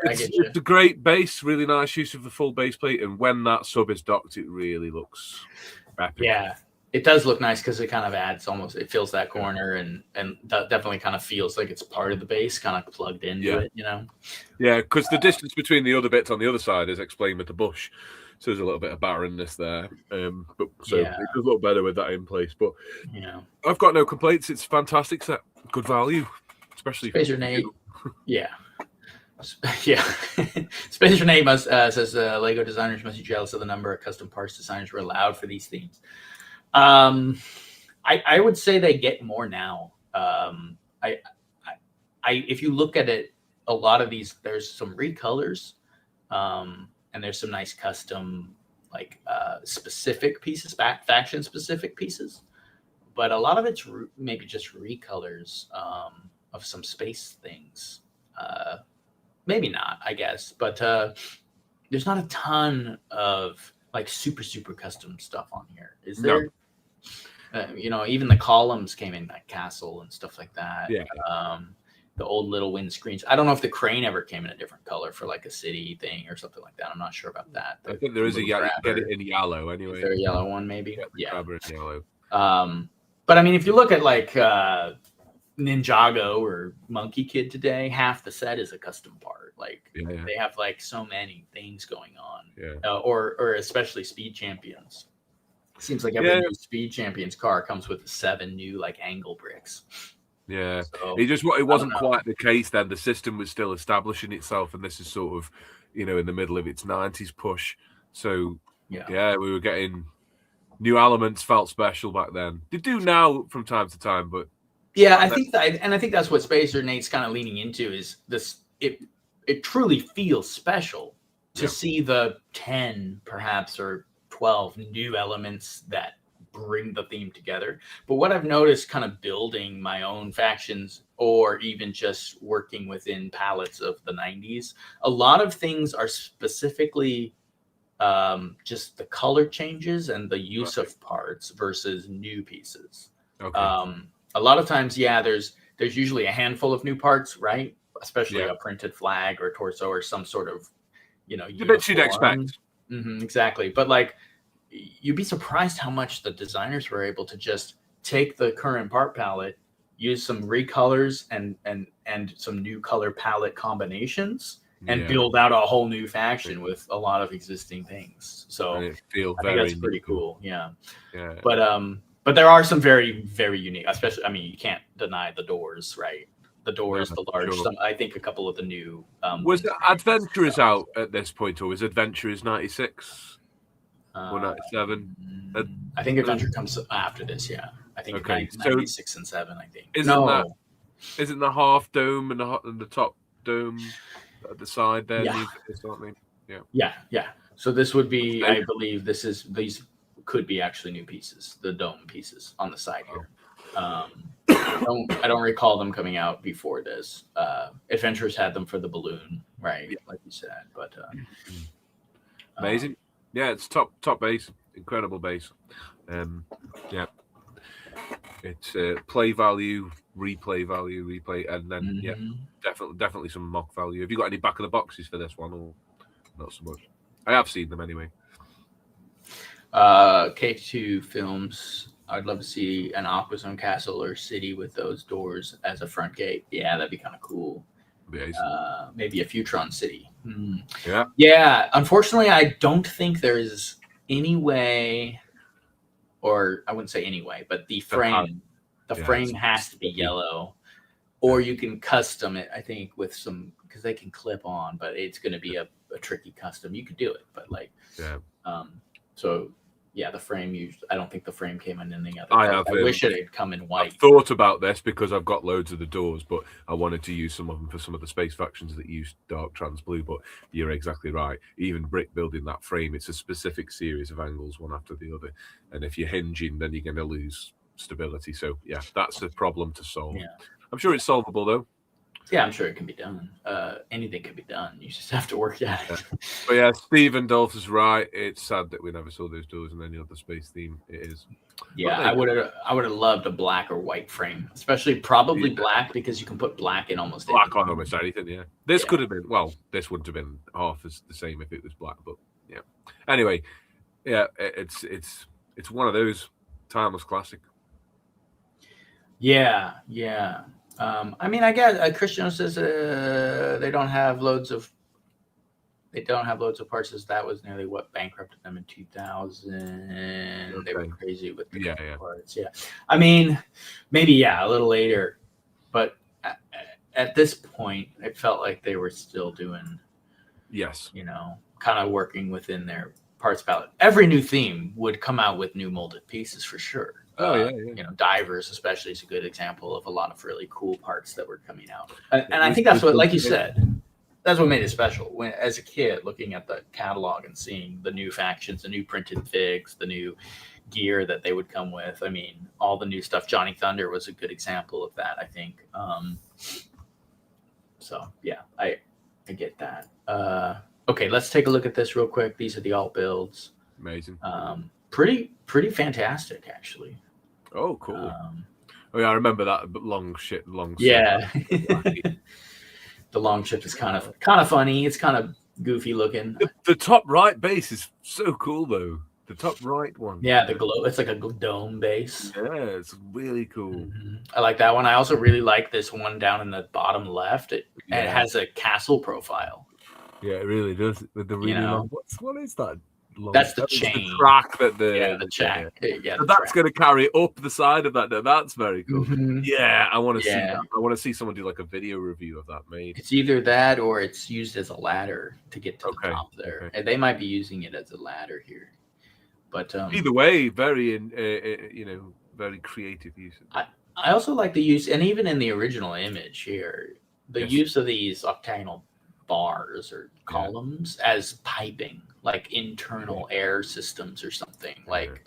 it's a great base, really nice use of the full base plate, and when that sub is docked, it really looks epic. Yeah, it does look nice because it kind of adds it fills that corner, and that definitely kind of feels like it's part of the base, kind of plugged into it, Yeah, because the distance between the other bits on the other side is explained with the bush, so there's a little bit of barrenness there. It does look better with that in place. But I've got no complaints. It's a fantastic set, good value, especially Space Grenade. Space Grenade says Lego designers must be jealous of the number of custom parts designers were allowed for these themes. I would say they get more now. If you look at it, a lot of these, there's some recolors, and there's some nice custom specific pieces, faction specific pieces, but a lot of it's maybe just recolors of some space things. Maybe not, I guess, but there's not a ton of super custom stuff on here, is there? No. Even the columns came in that castle and stuff like that. The old little windscreens. I don't know if the crane ever came in a different color for a city thing or something like that. I'm not sure about that. I think there is get it in yellow anyway. Is there a yellow one maybe? Grabber in yellow. But I mean, if you look at Ninjago or Monkey Kid today, half the set is a custom part. They have so many things going on. Or especially Speed Champions. It seems like every new Speed Champions car comes with 7 new angle bricks. Yeah, so, it wasn't quite the case then. The system was still establishing itself, and this is sort of, in the middle of its 90s push. So yeah, we were getting new elements. Felt special back then. They do now from time to time, but I think that's what Spacer Nate's kind of leaning into is this. It truly feels special to see the 10 perhaps or 12 new elements that bring the theme together. But what I've noticed kind of building my own factions or even just working within palettes of the 90s, a lot of things are specifically just the color changes and the use of parts versus new pieces. A lot of times, there's usually a handful of new parts, right? Especially a printed flag or torso or some sort of, the bit you'd expect. Exactly. But like, you'd be surprised how much the designers were able to just take the current part palette, use some recolors and some new color palette combinations, and build out a whole new faction with a lot of existing things. So I think that's pretty cool. Yeah. But there are some very, very unique, especially, I mean, you can't deny the doors, right? The doors, the large, I think a couple of the new. Was Adventurers out at this point, or was Adventurers 96 or 97? I think Adventure comes after this, I think 96 and 7, I think. Isn't the half dome and the top dome at the side there? Yeah. So this would be, I believe these could be actually new pieces, the dome pieces on the side here. I don't recall them coming out before this. Adventurers had them for the balloon, right? Like you said, but amazing. It's top base, incredible base. It's play value, replay, and then definitely some mock value. Have you got any back of the boxes for this one, or not so much? I have seen them anyway. K2 Films. I'd love to see an Aquazone castle or city with those doors as a front gate. Yeah, that'd be kind of cool. Maybe a Futron city. Yeah. Unfortunately, I don't think there's any way, or I wouldn't say any way, but the frame has to be yellow, or you can custom it. I think with some, because they can clip on, but it's going to be a tricky custom. You could do it, but like, so. Yeah, the frame I don't think the frame came in any other. I wish it had come in white. I've thought about this because I've got loads of the doors, but I wanted to use some of them for some of the space factions that use dark trans blue. But you're exactly right. Even brick building that frame, it's a specific series of angles, one after the other. And if you're hinging, then you're going to lose stability. So yeah, that's a problem to solve. Yeah. I'm sure it's solvable though. Yeah, I'm sure it can be done. Anything can be done. You just have to work at it. But yeah, Stephen Dolph is right. It's sad that we never saw those doors in any other space theme. It is. Yeah, I would have loved a black or white frame, especially probably black, because you can put black in almost anything. Black on almost anything. Yeah, this could have been. Well, this wouldn't have been half as the same if it was black. But yeah. Anyway, it's one of those timeless classic. Yeah. I mean, I guess Christian says they don't have loads of parts. As that was nearly what bankrupted them in 2000. Okay. They were crazy with the parts. Yeah, I mean, maybe a little later, but at this point, it felt like they were still doing. Yes. Kind of working within their parts palette. Every new theme would come out with new molded pieces for sure. Divers especially is a good example of a lot of really cool parts that were coming out. And I think that's what, like you said, that's what made it special. When, as a kid, looking at the catalog and seeing the new factions, the new printed figs, the new gear that they would come with. I mean, all the new stuff. Johnny Thunder was a good example of that, I think. So, yeah, I get that. Okay, let's take a look at this real quick. These are the alt builds. Amazing. Pretty fantastic, actually. Oh, cool. I remember that long ship. Yeah. The long ship is kind of funny. It's kind of goofy looking. The top right base is so cool, though. The top right one. Yeah, the glow. It's like a dome base. Yeah, it's really cool. Mm-hmm. I like that one. I also really like this one down in the bottom left. It has a castle profile. Yeah, it really does. With the really long, what is that? That's the It's chain. the track that the track. So that's going to carry up the side of that. That's very cool. Mm-hmm. Yeah, I want to see that. I want to see someone do like a video review of that made. It's either that or it's used as a ladder to get to the top there. Okay. And they might be using it as a ladder here. But either way, very very creative use. I also like the use, and even in the original image here, the use of these octagonal bars or columns as piping, like internal air systems or something. Like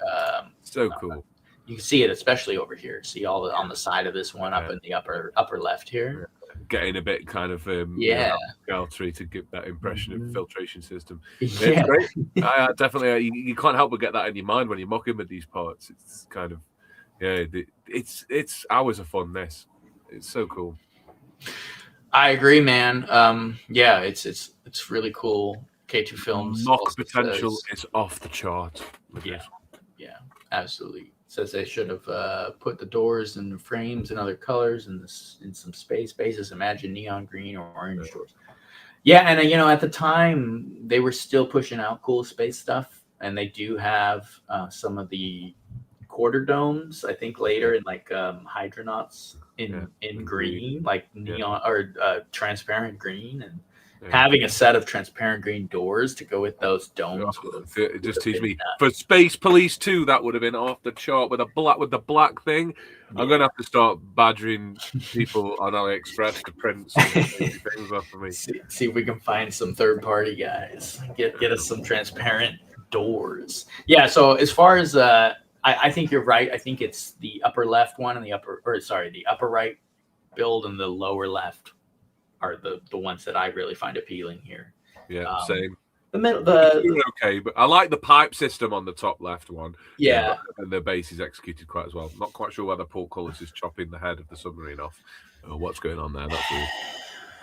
so cool. You can see it especially over here. See all on the side of this one up in the upper left here. Getting a bit kind of gallery to give that impression of filtration system. Yeah, great. I definitely you can't help but get that in your mind when you're mocking with these parts. It's kind of it's hours of fun. This it's so cool. I agree, man. It's really cool. K2 Films mock potential is off the chart. Yeah, absolutely. Says they should have put the doors and the frames in other colors and in some spaces. Imagine neon green or orange doors. Yeah, and at the time they were still pushing out cool space stuff, and they do have some of the quarter domes. I think later in like Hydronauts in green, like neon or transparent green, and having a set of transparent green doors to go with those domes. It just teach me for Space Police 2 that would have been off the chart with the black thing. I'm gonna have to start badgering people on AliExpress to print some things off for me. See if we can find some third party guys. Get us some transparent doors. Yeah. So as far as I think you're right. I think it's the upper left one and the upper right build and the lower left are the ones that I really find appealing here. Yeah, same. The middle, okay, but I like the pipe system on the top left one. Yeah, and the base is executed quite as well. Not quite sure whether portcullis is chopping the head of the submarine off or what's going on there. That's weird.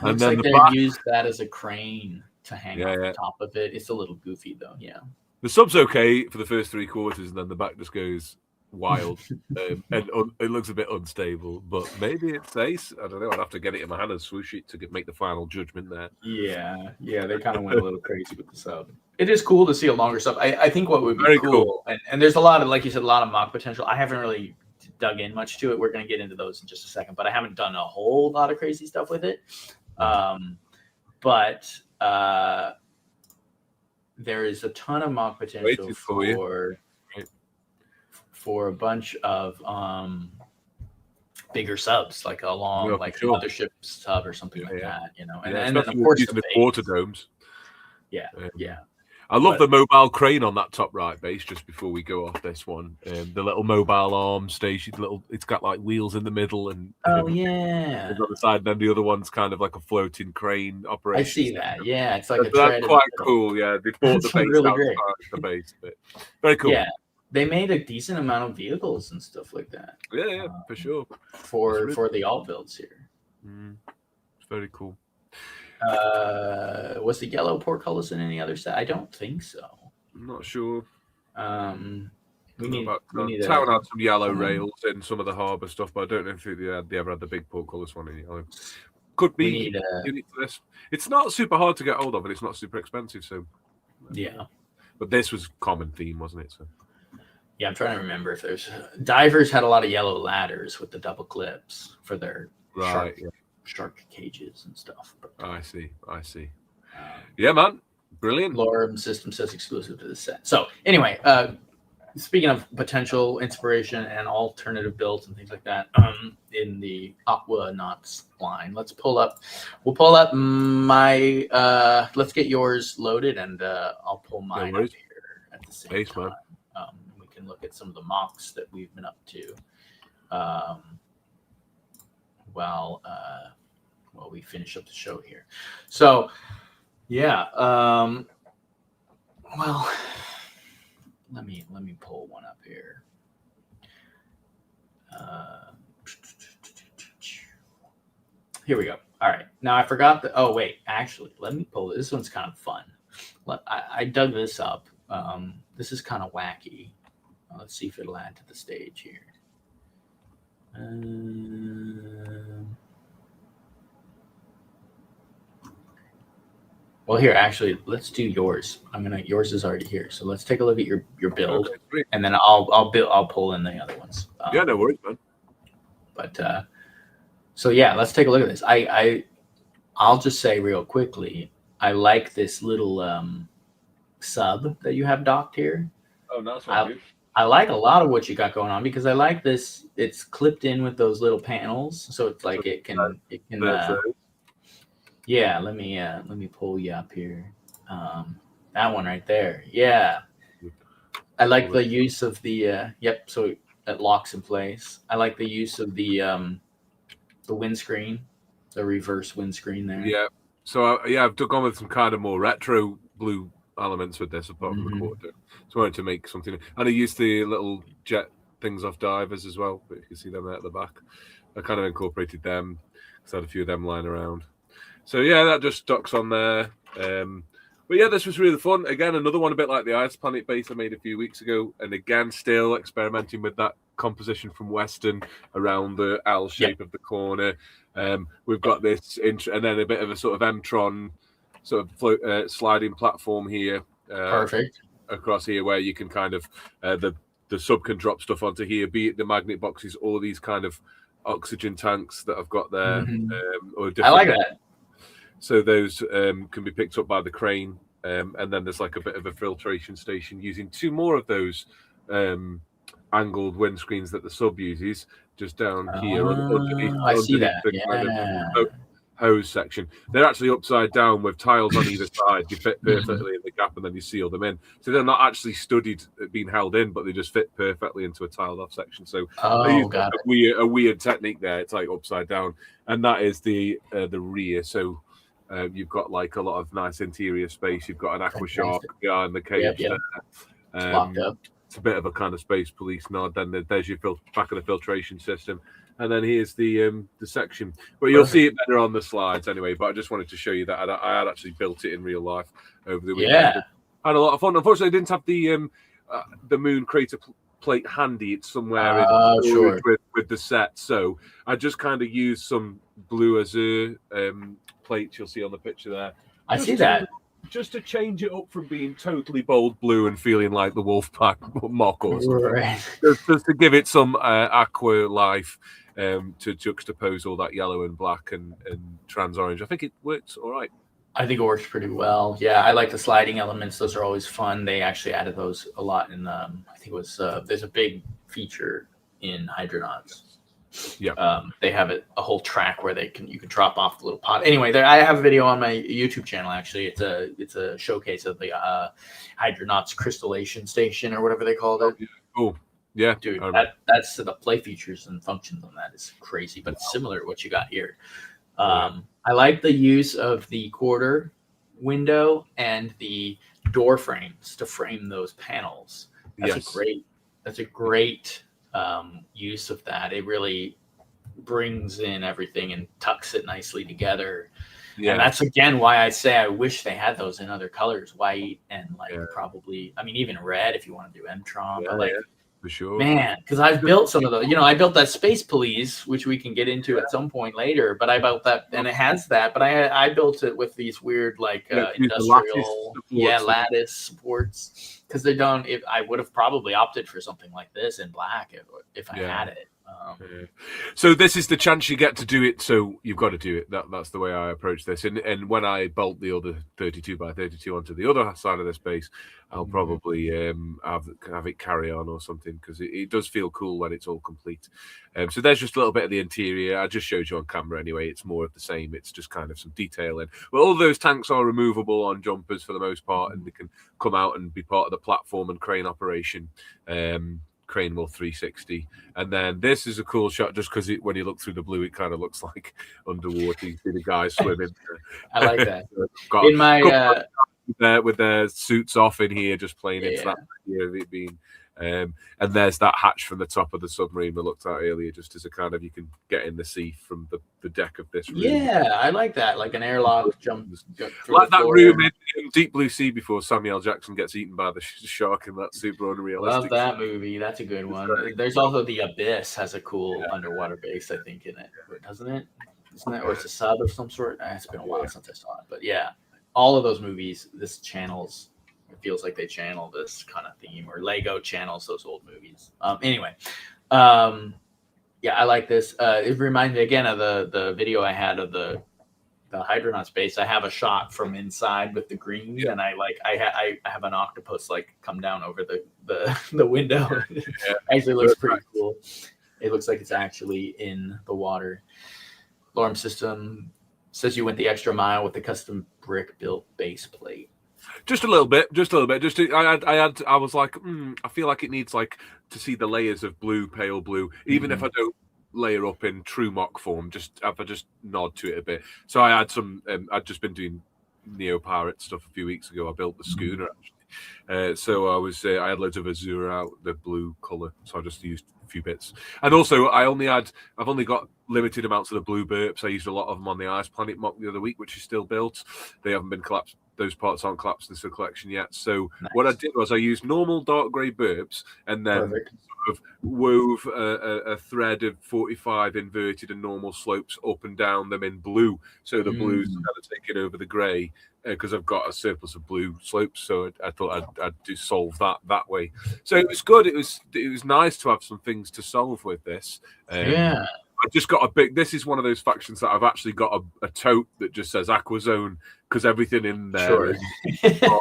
Looks like they used that as a crane to hang off the top of it. It's a little goofy though. Yeah. The sub's okay for the first 3 quarters, and then the back just goes wild and it looks a bit unstable, but maybe it's ace. I don't know. I'd have to get it in my hand and swoosh it to make the final judgment there. Yeah, they kind of went a little crazy with the sub. It is cool to see a longer sub. I think what would be very cool, and there's a lot of, like you said, a lot of mock potential. I haven't really dug in much to it. We're going to get into those in just a second, but I haven't done a whole lot of crazy stuff with it. But there is a ton of mock potential for a bunch of bigger subs, like mothership sub or something like that, and then of course the quarter domes. Yeah. I love the mobile crane on that top right base. Just before we go off this one, the little mobile arm station, it's got like wheels in the middle and on the side, and then the other one's kind of like a floating crane operation. I see that. Yeah, it's like that's quite cool. Yeah, they bought the base really outside the base, but very cool. Yeah. They made a decent amount of vehicles and stuff like that. Yeah, for sure. For the alt builds here. It's very cool. Was the yellow portcullis in any other set? I don't think so. I'm not sure. We need Town had some yellow rails in some of the harbour stuff, but I don't know if they ever had the big portcullis one in yellow. Could be unique to this. It's not super hard to get hold of, and it's not super expensive. So yeah. But this was common theme, wasn't it? So. Yeah, I'm trying to remember if there's divers had a lot of yellow ladders with the double clips for their shark cages and stuff. But, I see. Yeah, man, brilliant. Lorem system says exclusive to the set. So anyway, speaking of potential inspiration and alternative builds and things like that, in the Aquanauts line, we'll pull up my. Let's get yours loaded, and I'll pull mine up here at the same time. And look at some of the mocks that we've been up to while we finish up the show here. So yeah, well, let me pull one up here. Here we go. All right, now I forgot actually, let me pull this one's kind of fun. I dug this up. This is kind of wacky. Let's see if it'll add to the stage here. Well, here, actually, let's do yours. Yours is already here, so let's take a look at your build, Okay, and then I'll pull in the other ones. yeah, no worries, man. But so yeah, let's take a look at this. I'll just say real quickly, I like this little sub that you have docked here. Oh, nice one, dude. I like a lot of what you got going on because I like this. It's clipped in with those little panels, so it's like it can. Yeah, let me pull you up here. That one right there. Yeah, I like the use of the. Yep, so it locks in place. I like the use of the windscreen, the reverse windscreen there. Yeah. So I've gone with some kind of more retro blue elements with this apart from the quarter. So I wanted to make something, and I used the little jet things off divers as well. But you can see them there at the back. I kind of incorporated them because I had a few of them lying around. So yeah, that just docks on there. But yeah, this was really fun. Again, another one a bit like the Ice Planet base I made a few weeks ago, and again, still experimenting with that composition from Western around the L shape of the corner. We've got this, and then a bit of a sort of M-Tron sort of sliding platform here. Perfect. Across here, where you can kind of the sub can drop stuff onto here, be it the magnet boxes or these kind of oxygen tanks that I've got there. Or I like that. So those can be picked up by the crane, and then there's like a bit of a filtration station using two more of those angled windscreens that the sub uses just down here. I see that. Yeah. Hose section. They're actually upside down with tiles on either side. You fit perfectly in the gap, and then you seal them in. So they're not actually studied at being held in, but they just fit perfectly into a tiled off section. So a weird technique there. It's like upside down, and that is the rear. So you've got like a lot of nice interior space. You've got an aqua shark behind the cage there. Locked up. It's a bit of a kind of space police nod. Then there's your back of the filtration system. And then here's the section. But you'll see it better on the slides anyway. But I just wanted to show you that I had actually built it in real life over the weekend. Yeah. Had a lot of fun. Unfortunately, I didn't have the moon crater plate handy. It's somewhere with the set. So I just kind of used some blue azure plates you'll see on the picture there. I see that. Just to change it up from being totally bold blue and feeling like the Wolfpack mock or something. Right. Just to give it some aqua life to juxtapose all that yellow and black and trans orange. I think it works all right. I think it works pretty well. Yeah, I like the sliding elements. Those are always fun. They actually added those a lot in I think it was there's a big feature in Hydronauts. Yeah. They have a whole track where you can drop off the little pod. Anyway, I have a video on my YouTube channel. Actually, it's a showcase of the Hydronauts crystallization station or whatever they called it. Oh, yeah, dude, that's the play features and functions on that is crazy, but it's similar to what you got here. I like the use of the quarter window and the door frames to frame those panels. That's a great use of that. It really brings in everything and tucks it nicely together. Yeah. And that's again why I say I wish they had those in other colors, white and probably, I mean, even red if you want to do M-Tron. But for sure, man, because I've built some of those. I built that Space Police, which we can get into at some point later. But I built that, and it has that. But I built it with these weird industrial, lattice supports. Because they don't. If I would have probably opted for something like this in black if I had it. So this is the chance you get to do it. So you've got to do it. That's the way I approach this. And when I bolt the other 32 by 32 onto the other side of the space, I'll probably have it carry on or something because it does feel cool when it's all complete. So there's just a little bit of the interior. I just showed you on camera anyway. It's more of the same. It's just kind of some detail in. Well, all those tanks are removable on jumpers for the most part, and they can come out and be part of the platform and crane operation. Crane will 360, and then this is a cool shot just because when you look through the blue, it kind of looks like underwater. You see the guys swimming. I like that. In my with their suits off in here, just playing into that idea of it being. And there's that hatch from the top of the submarine we looked at earlier, just as a kind of you can get in the sea from the deck of this room. Yeah, I like that, like an airlock jump. Like that room in Deep Blue Sea before Samuel L. Jackson gets eaten by the shark in that super unrealistic. Love that movie. That's a good one. There's also The Abyss has a cool underwater base, I think, in it, doesn't it? Isn't it? Or it's a sub of some sort. It's been a while since I saw it, but yeah. all of those movies, this channels. It feels like they channel this kind of theme, or Lego channels those old movies. Anyway, yeah, I like this. It reminds me again of the video I had of the Hydronauts base. I have a shot from inside with the green, and I have an octopus like come down over the window. Yeah. Actually looks pretty cool. It looks like it's actually in the water. Lorem System says you went the extra mile with the custom brick built base plate. Just a little bit. I was like, I feel like it needs like to see the layers of blue, pale blue, even if I don't layer up in true mock form. Just if I just nod to it a bit. So I had some. I'd just been doing Neo Pirate stuff a few weeks ago. I built the schooner actually. So I had loads of azure out, the blue color. So I just used a few bits, and also I've only got limited amounts of the blue burps. I used a lot of them on the Ice Planet mock the other week, which is still built. They haven't been collapsed. Those parts aren't collapsed into the collection yet. So what I did was I used normal dark grey burps and then sort of wove a thread of 45 inverted and normal slopes up and down them in blue. So the blue's kind of taken over the grey because I've got a surplus of blue slopes. So I thought I'd do solve that way. So it was good. It was nice to have some things to solve with this. Yeah. I just got a big. This is one of those factions that I've actually got a tote that just says Aquazone because everything in there. Sure.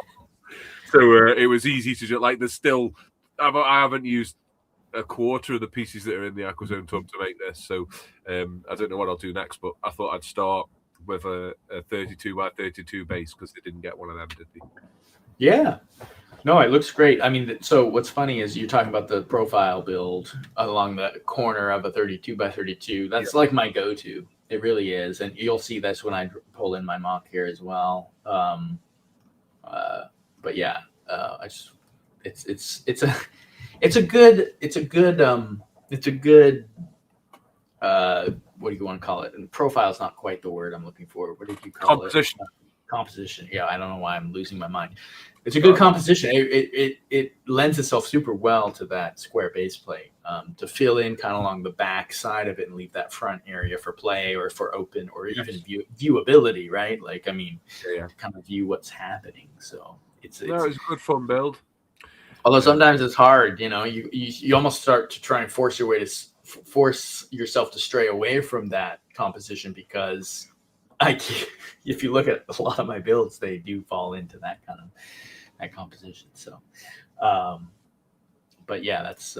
So it was easy to do. Like there's still, I haven't used a quarter of the pieces that are in the Aquazone tub to make this. So I don't know what I'll do next, but I thought I'd start with a 32 by 32 base because they didn't get one of them, did they? Yeah. No, it looks great. I mean, so what's funny is you're talking about the profile build along the corner of a 32 by 32. That's like my go-to. It really is, and you'll see this when I pull in my mock here as well. But yeah, it's a good what do you want to call it? And profile is not quite the word I'm looking for. What did you call it? Composition. Yeah, I don't know why I'm losing my mind. It's a good composition. It lends itself super well to that square base plate to fill in kind of along the back side of it and leave that front area for play or for open or even viewability, right? Like, I mean, to kind of view what's happening. So it's a good fun build. Although sometimes it's hard, you know, you almost start to try and force yourself to stray away from that composition because if you look at a lot of my builds, they do fall into that kind of that composition. So, but yeah, that's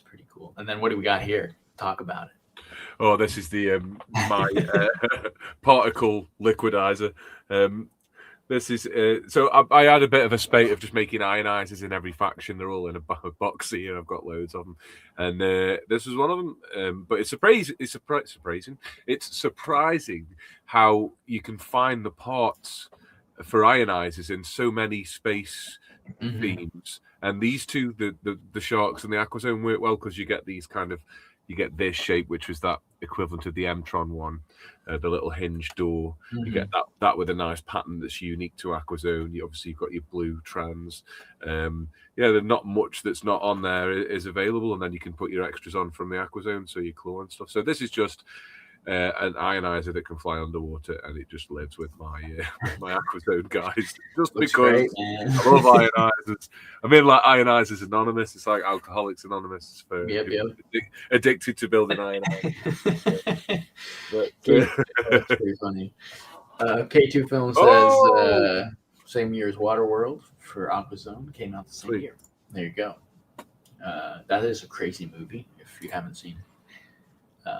pretty cool. And then what do we got here? Talk about it. Oh, this is the my particle liquidizer. This is so I had a bit of a spate of just making ionizers in every faction. They're all in a box here. I've got loads of them, and this was one of them. But it's surprising. It's surprising how you can find the parts for ionizers in so many space themes. And these two, the sharks and the Aquazone, work well because you get these you get this shape, which was that equivalent of the Mtron one, the little hinge door. You get that with a nice pattern that's unique to Aquazone. You've got your blue trans. There's not much that's not on there is available, and then you can put your extras on from the Aquazone, so your claw and stuff. So this is just an ionizer that can fly underwater, and it just lives with my Aquazone guys. Just because great, I love ionizers. I mean, like Ionizers Anonymous. It's like Alcoholics Anonymous for addicted to building ionizers. That's pretty funny. K2 Film says same year as Waterworld for Aquazone came out the same year. There you go. That is a crazy movie if you haven't seen it.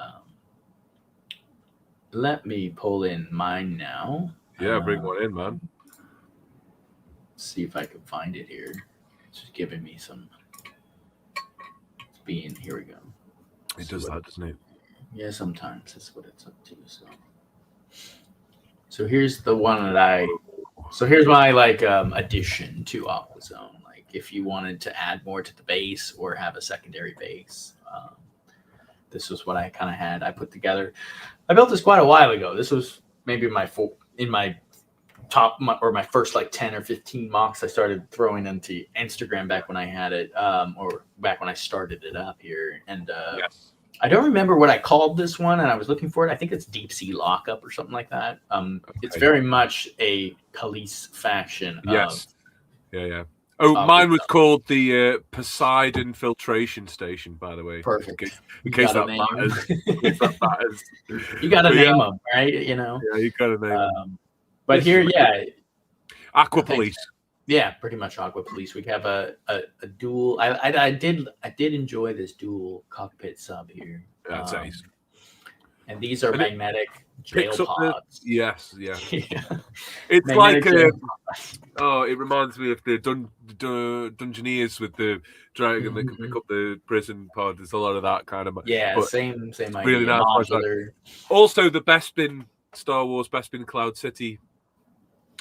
Let me pull in mine now. Yeah, bring one in, man. See if I can find it here. It's just giving me some. Here we go. It does that, doesn't it? Yeah, sometimes that's what it's up to. So here's the one So here's my addition to Aquazone. Like if you wanted to add more to the base or have a secondary base. This was what I kind of had. I put together. I built this quite a while ago. This was maybe my first 10 or 15 mocks I started throwing into Instagram back when I had it, or back when I started it up here. And I don't remember what I called this one, and I was looking for it. I think it's Deep Sea Lockup or something like that. It's very much a police faction of. Yes. Yeah. Oh, mine was called the Poseidon Filtration Station, by the way. Perfect. In case that matters. You got to name them, right? You know. Yeah, you got to name them. But here, Aqua Police. Yeah, pretty much Aqua Police. We have a dual. I did enjoy this dual cockpit sub here. That's ace. And these are magnetic jail pods. Yes. Yeah. It's magnetic, like it reminds me of the Dungeoneers with the dragon that can pick up the prison pod. There's a lot of that kind of. Yeah, same idea. Really nice. Also, the Bespin Star Wars Bespin Cloud City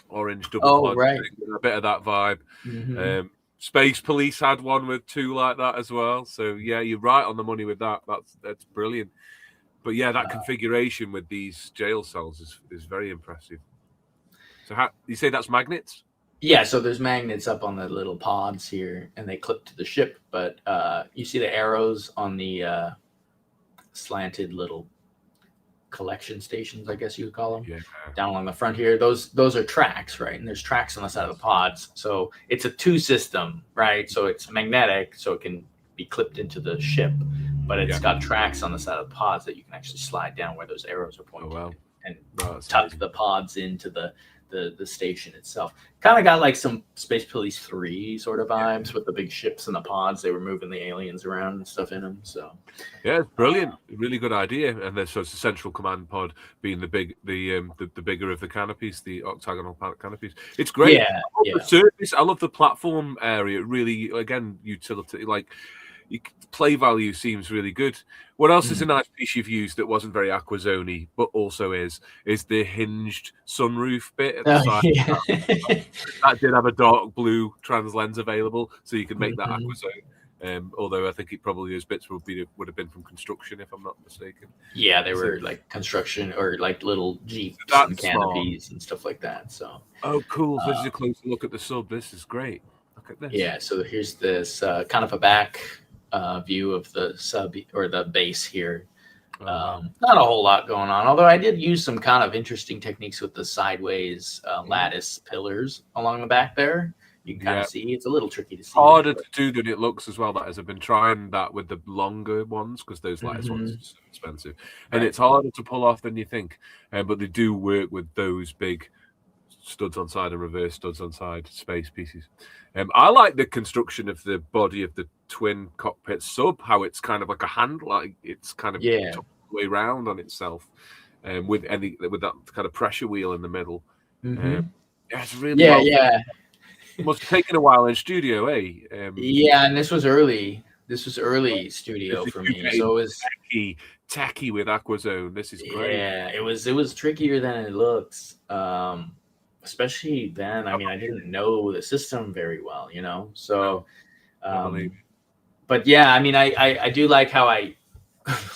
orange double pod. Right. A bit of that vibe. Space Police had one with 2 like that as well. So yeah, you're right on the money with that. That's brilliant. But yeah, that configuration with these jail cells is very impressive. So you say that's magnets? Yeah, so there's magnets up on the little pods here, and they clip to the ship. But you see the arrows on the slanted little collection stations, I guess you would call them, down along the front here. Those are tracks, right? And there's tracks on the side of the pods. So it's a 2 system, right? So it's magnetic, so it can be clipped into the ship. But it's got tracks on the side of the pods that you can actually slide down where those arrows are pointing and tuck the pods into the station itself. Kind of got like some Space Police 3 sort of vibes with the big ships and the pods. They were moving the aliens around and stuff in them. So yeah, it's brilliant. Really good idea. And then so it's a central command pod being the bigger of the canopies, the octagonal canopies. It's great. Yeah, the surface. I love the platform area. Really, again, utility play value seems really good. What else is a nice piece you've used that wasn't very Aquazone, but also is the hinged sunroof bit at the side? That did have a dark blue trans lens available, so you can make that Aquazone. Although I think it probably those bits would have been from construction, if I'm not mistaken. Yeah, they were like construction or like little Jeeps and canopies and stuff like that. So cool. So this is a closer look at the sub. This is great. Look at this. Yeah, so here's this kind of a back view of the sub or the base here. Not a whole lot going on, although I did use some kind of interesting techniques with the sideways lattice pillars along the back there. You can kind of see it's a little tricky to see. Harder to do than it looks as well. That is, I've been trying that with the longer ones because those lattice ones are so expensive, and it's harder to pull off than you think. But they do work with those big studs on side and reverse studs on side space pieces. I like the construction of the body of the twin cockpit sub, how it's kind of like a hand, like it's kind of the way round on itself, with that kind of pressure wheel in the middle. It's really It must have taken a while in studio, eh? And this was early studio for me, so it was tacky with Aquazone. This is great. Yeah, it was trickier than it looks. Especially then, I mean, I didn't know the system very well, you know. So, but yeah, I mean, I do like how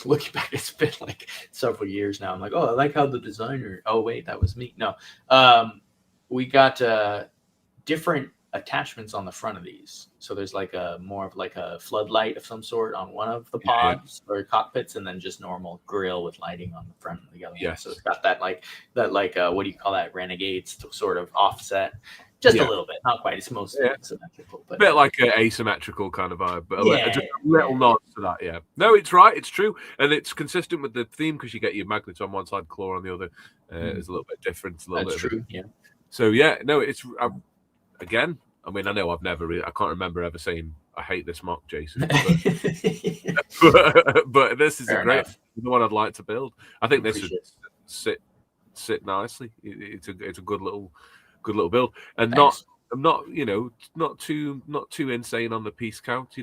looking back, it's been like several years now. I'm like, I like how the designer. Oh wait, that was me. No, we got different attachments on the front of these. So there's like more of like a floodlight of some sort on one of the pods or cockpits, and then just normal grill with lighting on the front of the other one. So it's got that what do you call that, Renegades sort of offset, just a little bit, not quite. It's mostly symmetrical, but a bit like an asymmetrical kind of vibe, but just a little nod to that. Yeah, no, it's right, it's true, and it's consistent with the theme because you get your magnets on one side, claw on the other. It's a little bit different. That's true. Yeah. So yeah, no, it's again. I mean, I know I can't remember ever saying I hate this mock, Jason. But this is the one I'd like to build. I think this would sit nicely. It's a good little build, and not too insane on the piece count.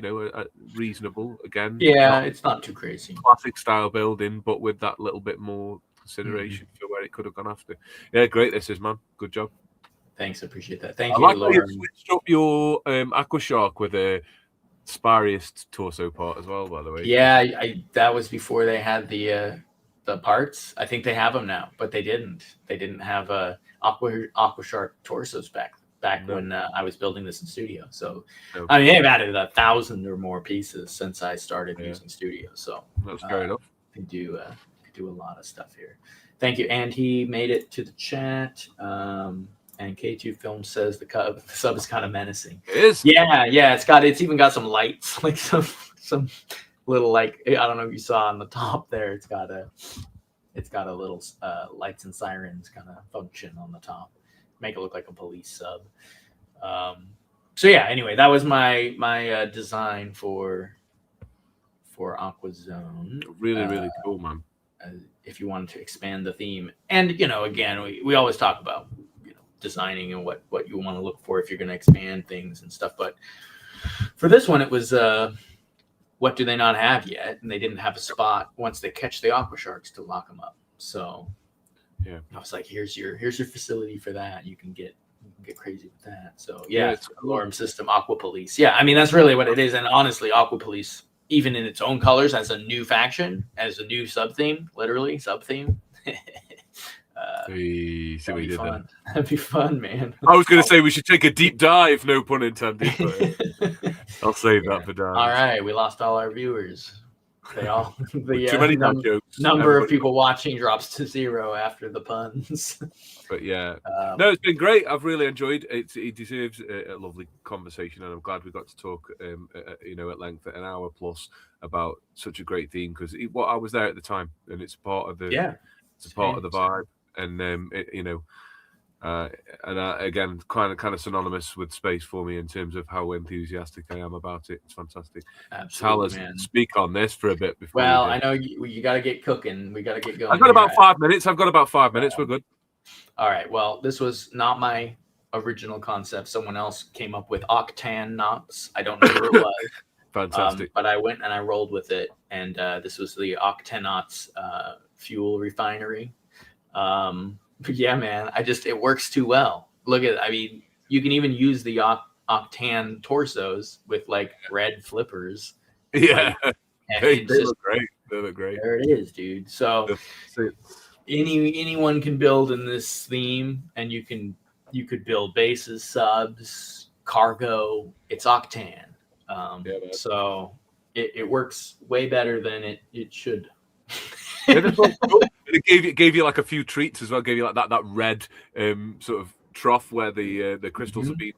Reasonable again. Yeah, it's not too crazy. Classic style building, but with that little bit more consideration for where it could have gone after. Yeah, great. This is, man. Good job. Thanks, I appreciate that. Thank you, like Lauren. You switched up your Aqua Shark with a spariest torso part as well, by the way. Yeah, that was before they had the parts. I think they have them now, but they didn't. They didn't have Aqua Shark torsos back when I was building this in studio. So I mean, they've added 1,000 or more pieces since I started using studio. So That's fair enough. They do a lot of stuff here. Thank you. And he made it to the chat. And K2 Film says the sub is kind of menacing. It is. Yeah. It's even got some lights, like some little, like, I don't know if you saw on the top there. It's got a little lights and sirens kind of function on the top, make it look like a police sub. So yeah. Anyway, that was my design for Aquazone. Really cool, man. If you wanted to expand the theme, and again, we always talk about designing and what you want to look for if you're going to expand things and stuff. But for this one, it was what do they not have yet? And they didn't have a spot once they catch the aqua sharks to lock them up. So yeah, I was like, here's your facility for that. You can get crazy with that. So yeah, it's alarm system, Aqua Police. Yeah, I mean that's really what it is. And honestly, Aqua Police, even in its own colors, as a new faction, as a new sub theme, literally sub theme. That'd be fun, man. I was going to say we should take a deep dive, no pun intended. But I'll save that for Dan. All right, we lost all our viewers. They all too many jokes. Number of people watching drops to 0 after the puns. But yeah, no, it's been great. I've really enjoyed it. It deserves a lovely conversation, and I'm glad we got to talk, at length, an hour plus, about such a great theme, because I was there at the time, and it's part of the vibe, and again, kind of synonymous with space for me in terms of how enthusiastic I am about it. It's fantastic. Absolutely, man. Speak on this for a bit before. Well, I know you got to get cooking. We got to get going. I've got about 5 minutes. We're good. All right. Well, this was not my original concept. Someone else came up with Aquanauts. I don't know who it was. Fantastic. But I went and I rolled with it, and this was the Aquanauts fuel refinery. But yeah, man, it works too well. Look at it. I mean, you can even use the octane torsos with like red flippers. Yeah, they look great. They look great. There it is, dude. So anyone can build in this theme, and you could build bases, subs, cargo. It's octane. So it works way better than it should. It gave you like a few treats as well. It gave you like that red sort of trough where the crystals have been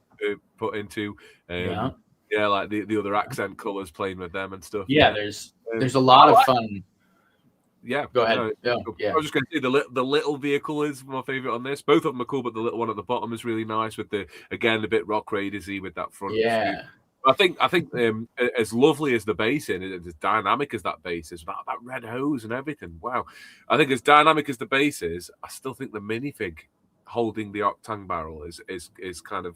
put into. Like the other accent colors, playing with them and stuff. Yeah, there's a lot of fun. Yeah, go ahead. I was just going to say the little vehicle is my favorite on this. Both of them are cool, but the little one at the bottom is really nice with a bit Rock Raiders-y with that front. Yeah. I think as lovely as the base is, as dynamic as that base is, that red hose and everything. Wow. I think as dynamic as the base is, I still think the minifig holding the octane barrel is kind of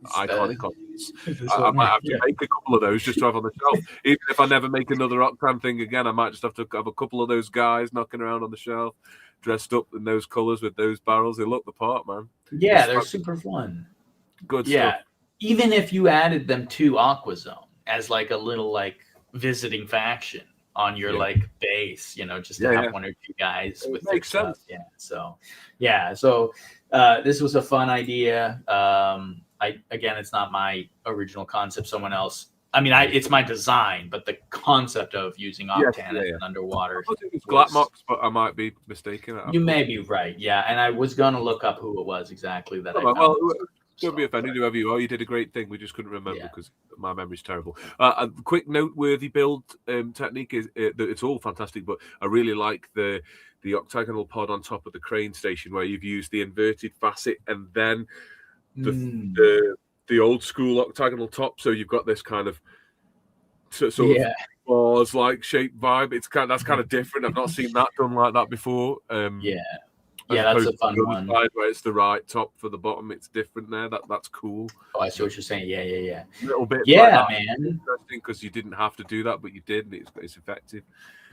iconic on this. I might have to make a couple of those just to have on the shelf. Even if I never make another octane thing again, I might just have to have a couple of those guys knocking around on the shelf, dressed up in those colors with those barrels. They look the part, man. Yeah, they're super fun. Good stuff. Even if you added them to Aquazone as like a little like visiting faction on your like base, just to have one or two guys with their stuff. So this was a fun idea. It's not my original concept. Someone else. I mean, it's my design, but the concept of using octane as an underwater. I think it's Glatmox, but I might be mistaken. You may be right. Yeah, and I was gonna look up who it was exactly that. Don't be offended, whoever you are. You did a great thing. We just couldn't remember because my memory's terrible. A quick noteworthy build technique is it's all fantastic, but I really like the octagonal pod on top of the crane station where you've used the inverted facet and then the old school octagonal top. So you've got this kind of sort of bars like shape vibe. That's kind of different. I've not seen that done like that before. That's a fun one. Where it's the right top for the bottom, it's different there. That's cool. Oh, I see what you're saying. Yeah. A little bit. Yeah, man. Interesting because you didn't have to do that, but you did, and it's effective.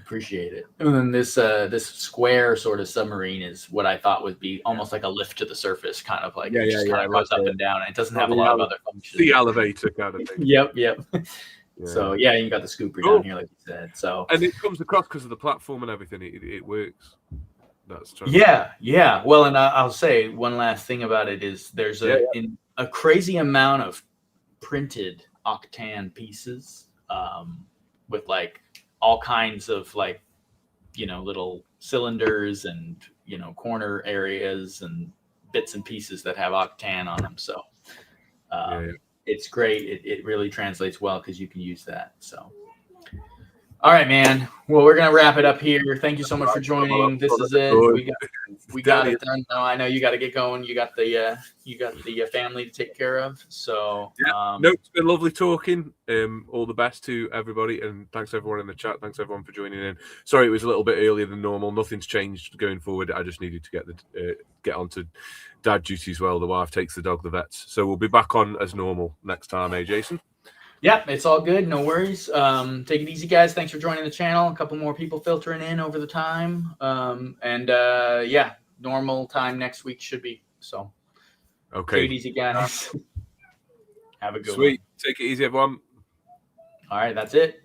Appreciate it. And then this square sort of submarine is what I thought would be almost like a lift to the surface, kind of like kind of goes up and down. It doesn't have a lot of other functions. The elevator kind of thing. Yep. Yeah. So you got the scooper down here, like you said. So and it comes across because of the platform and everything. It works. That's true. Yeah. Well, and I'll say one last thing about it is there's a crazy amount of printed octane pieces with like all kinds of like, little cylinders and, corner areas and bits and pieces that have octane on them. So it's great. It really translates well because you can use that. So, all right, man. Well, we're gonna wrap it up here. Thank you so much for joining. This is it. We got it done. No, I know you got to get going. You got the family to take care of. So no, it's been lovely talking. All the best to everybody, and thanks everyone in the chat. Thanks everyone for joining in. Sorry, it was a little bit earlier than normal. Nothing's changed going forward. I just needed to get onto dad duties while the wife takes the dog to the vets. So we'll be back on as normal next time, Jason? Yeah, it's all good. No worries. Take it easy, guys. Thanks for joining the channel. A couple more people filtering in over the time. Yeah, normal time next week should be. So, okay. Take it easy, guys. Have a good one. Sweet. Take it easy, everyone. All right, that's it.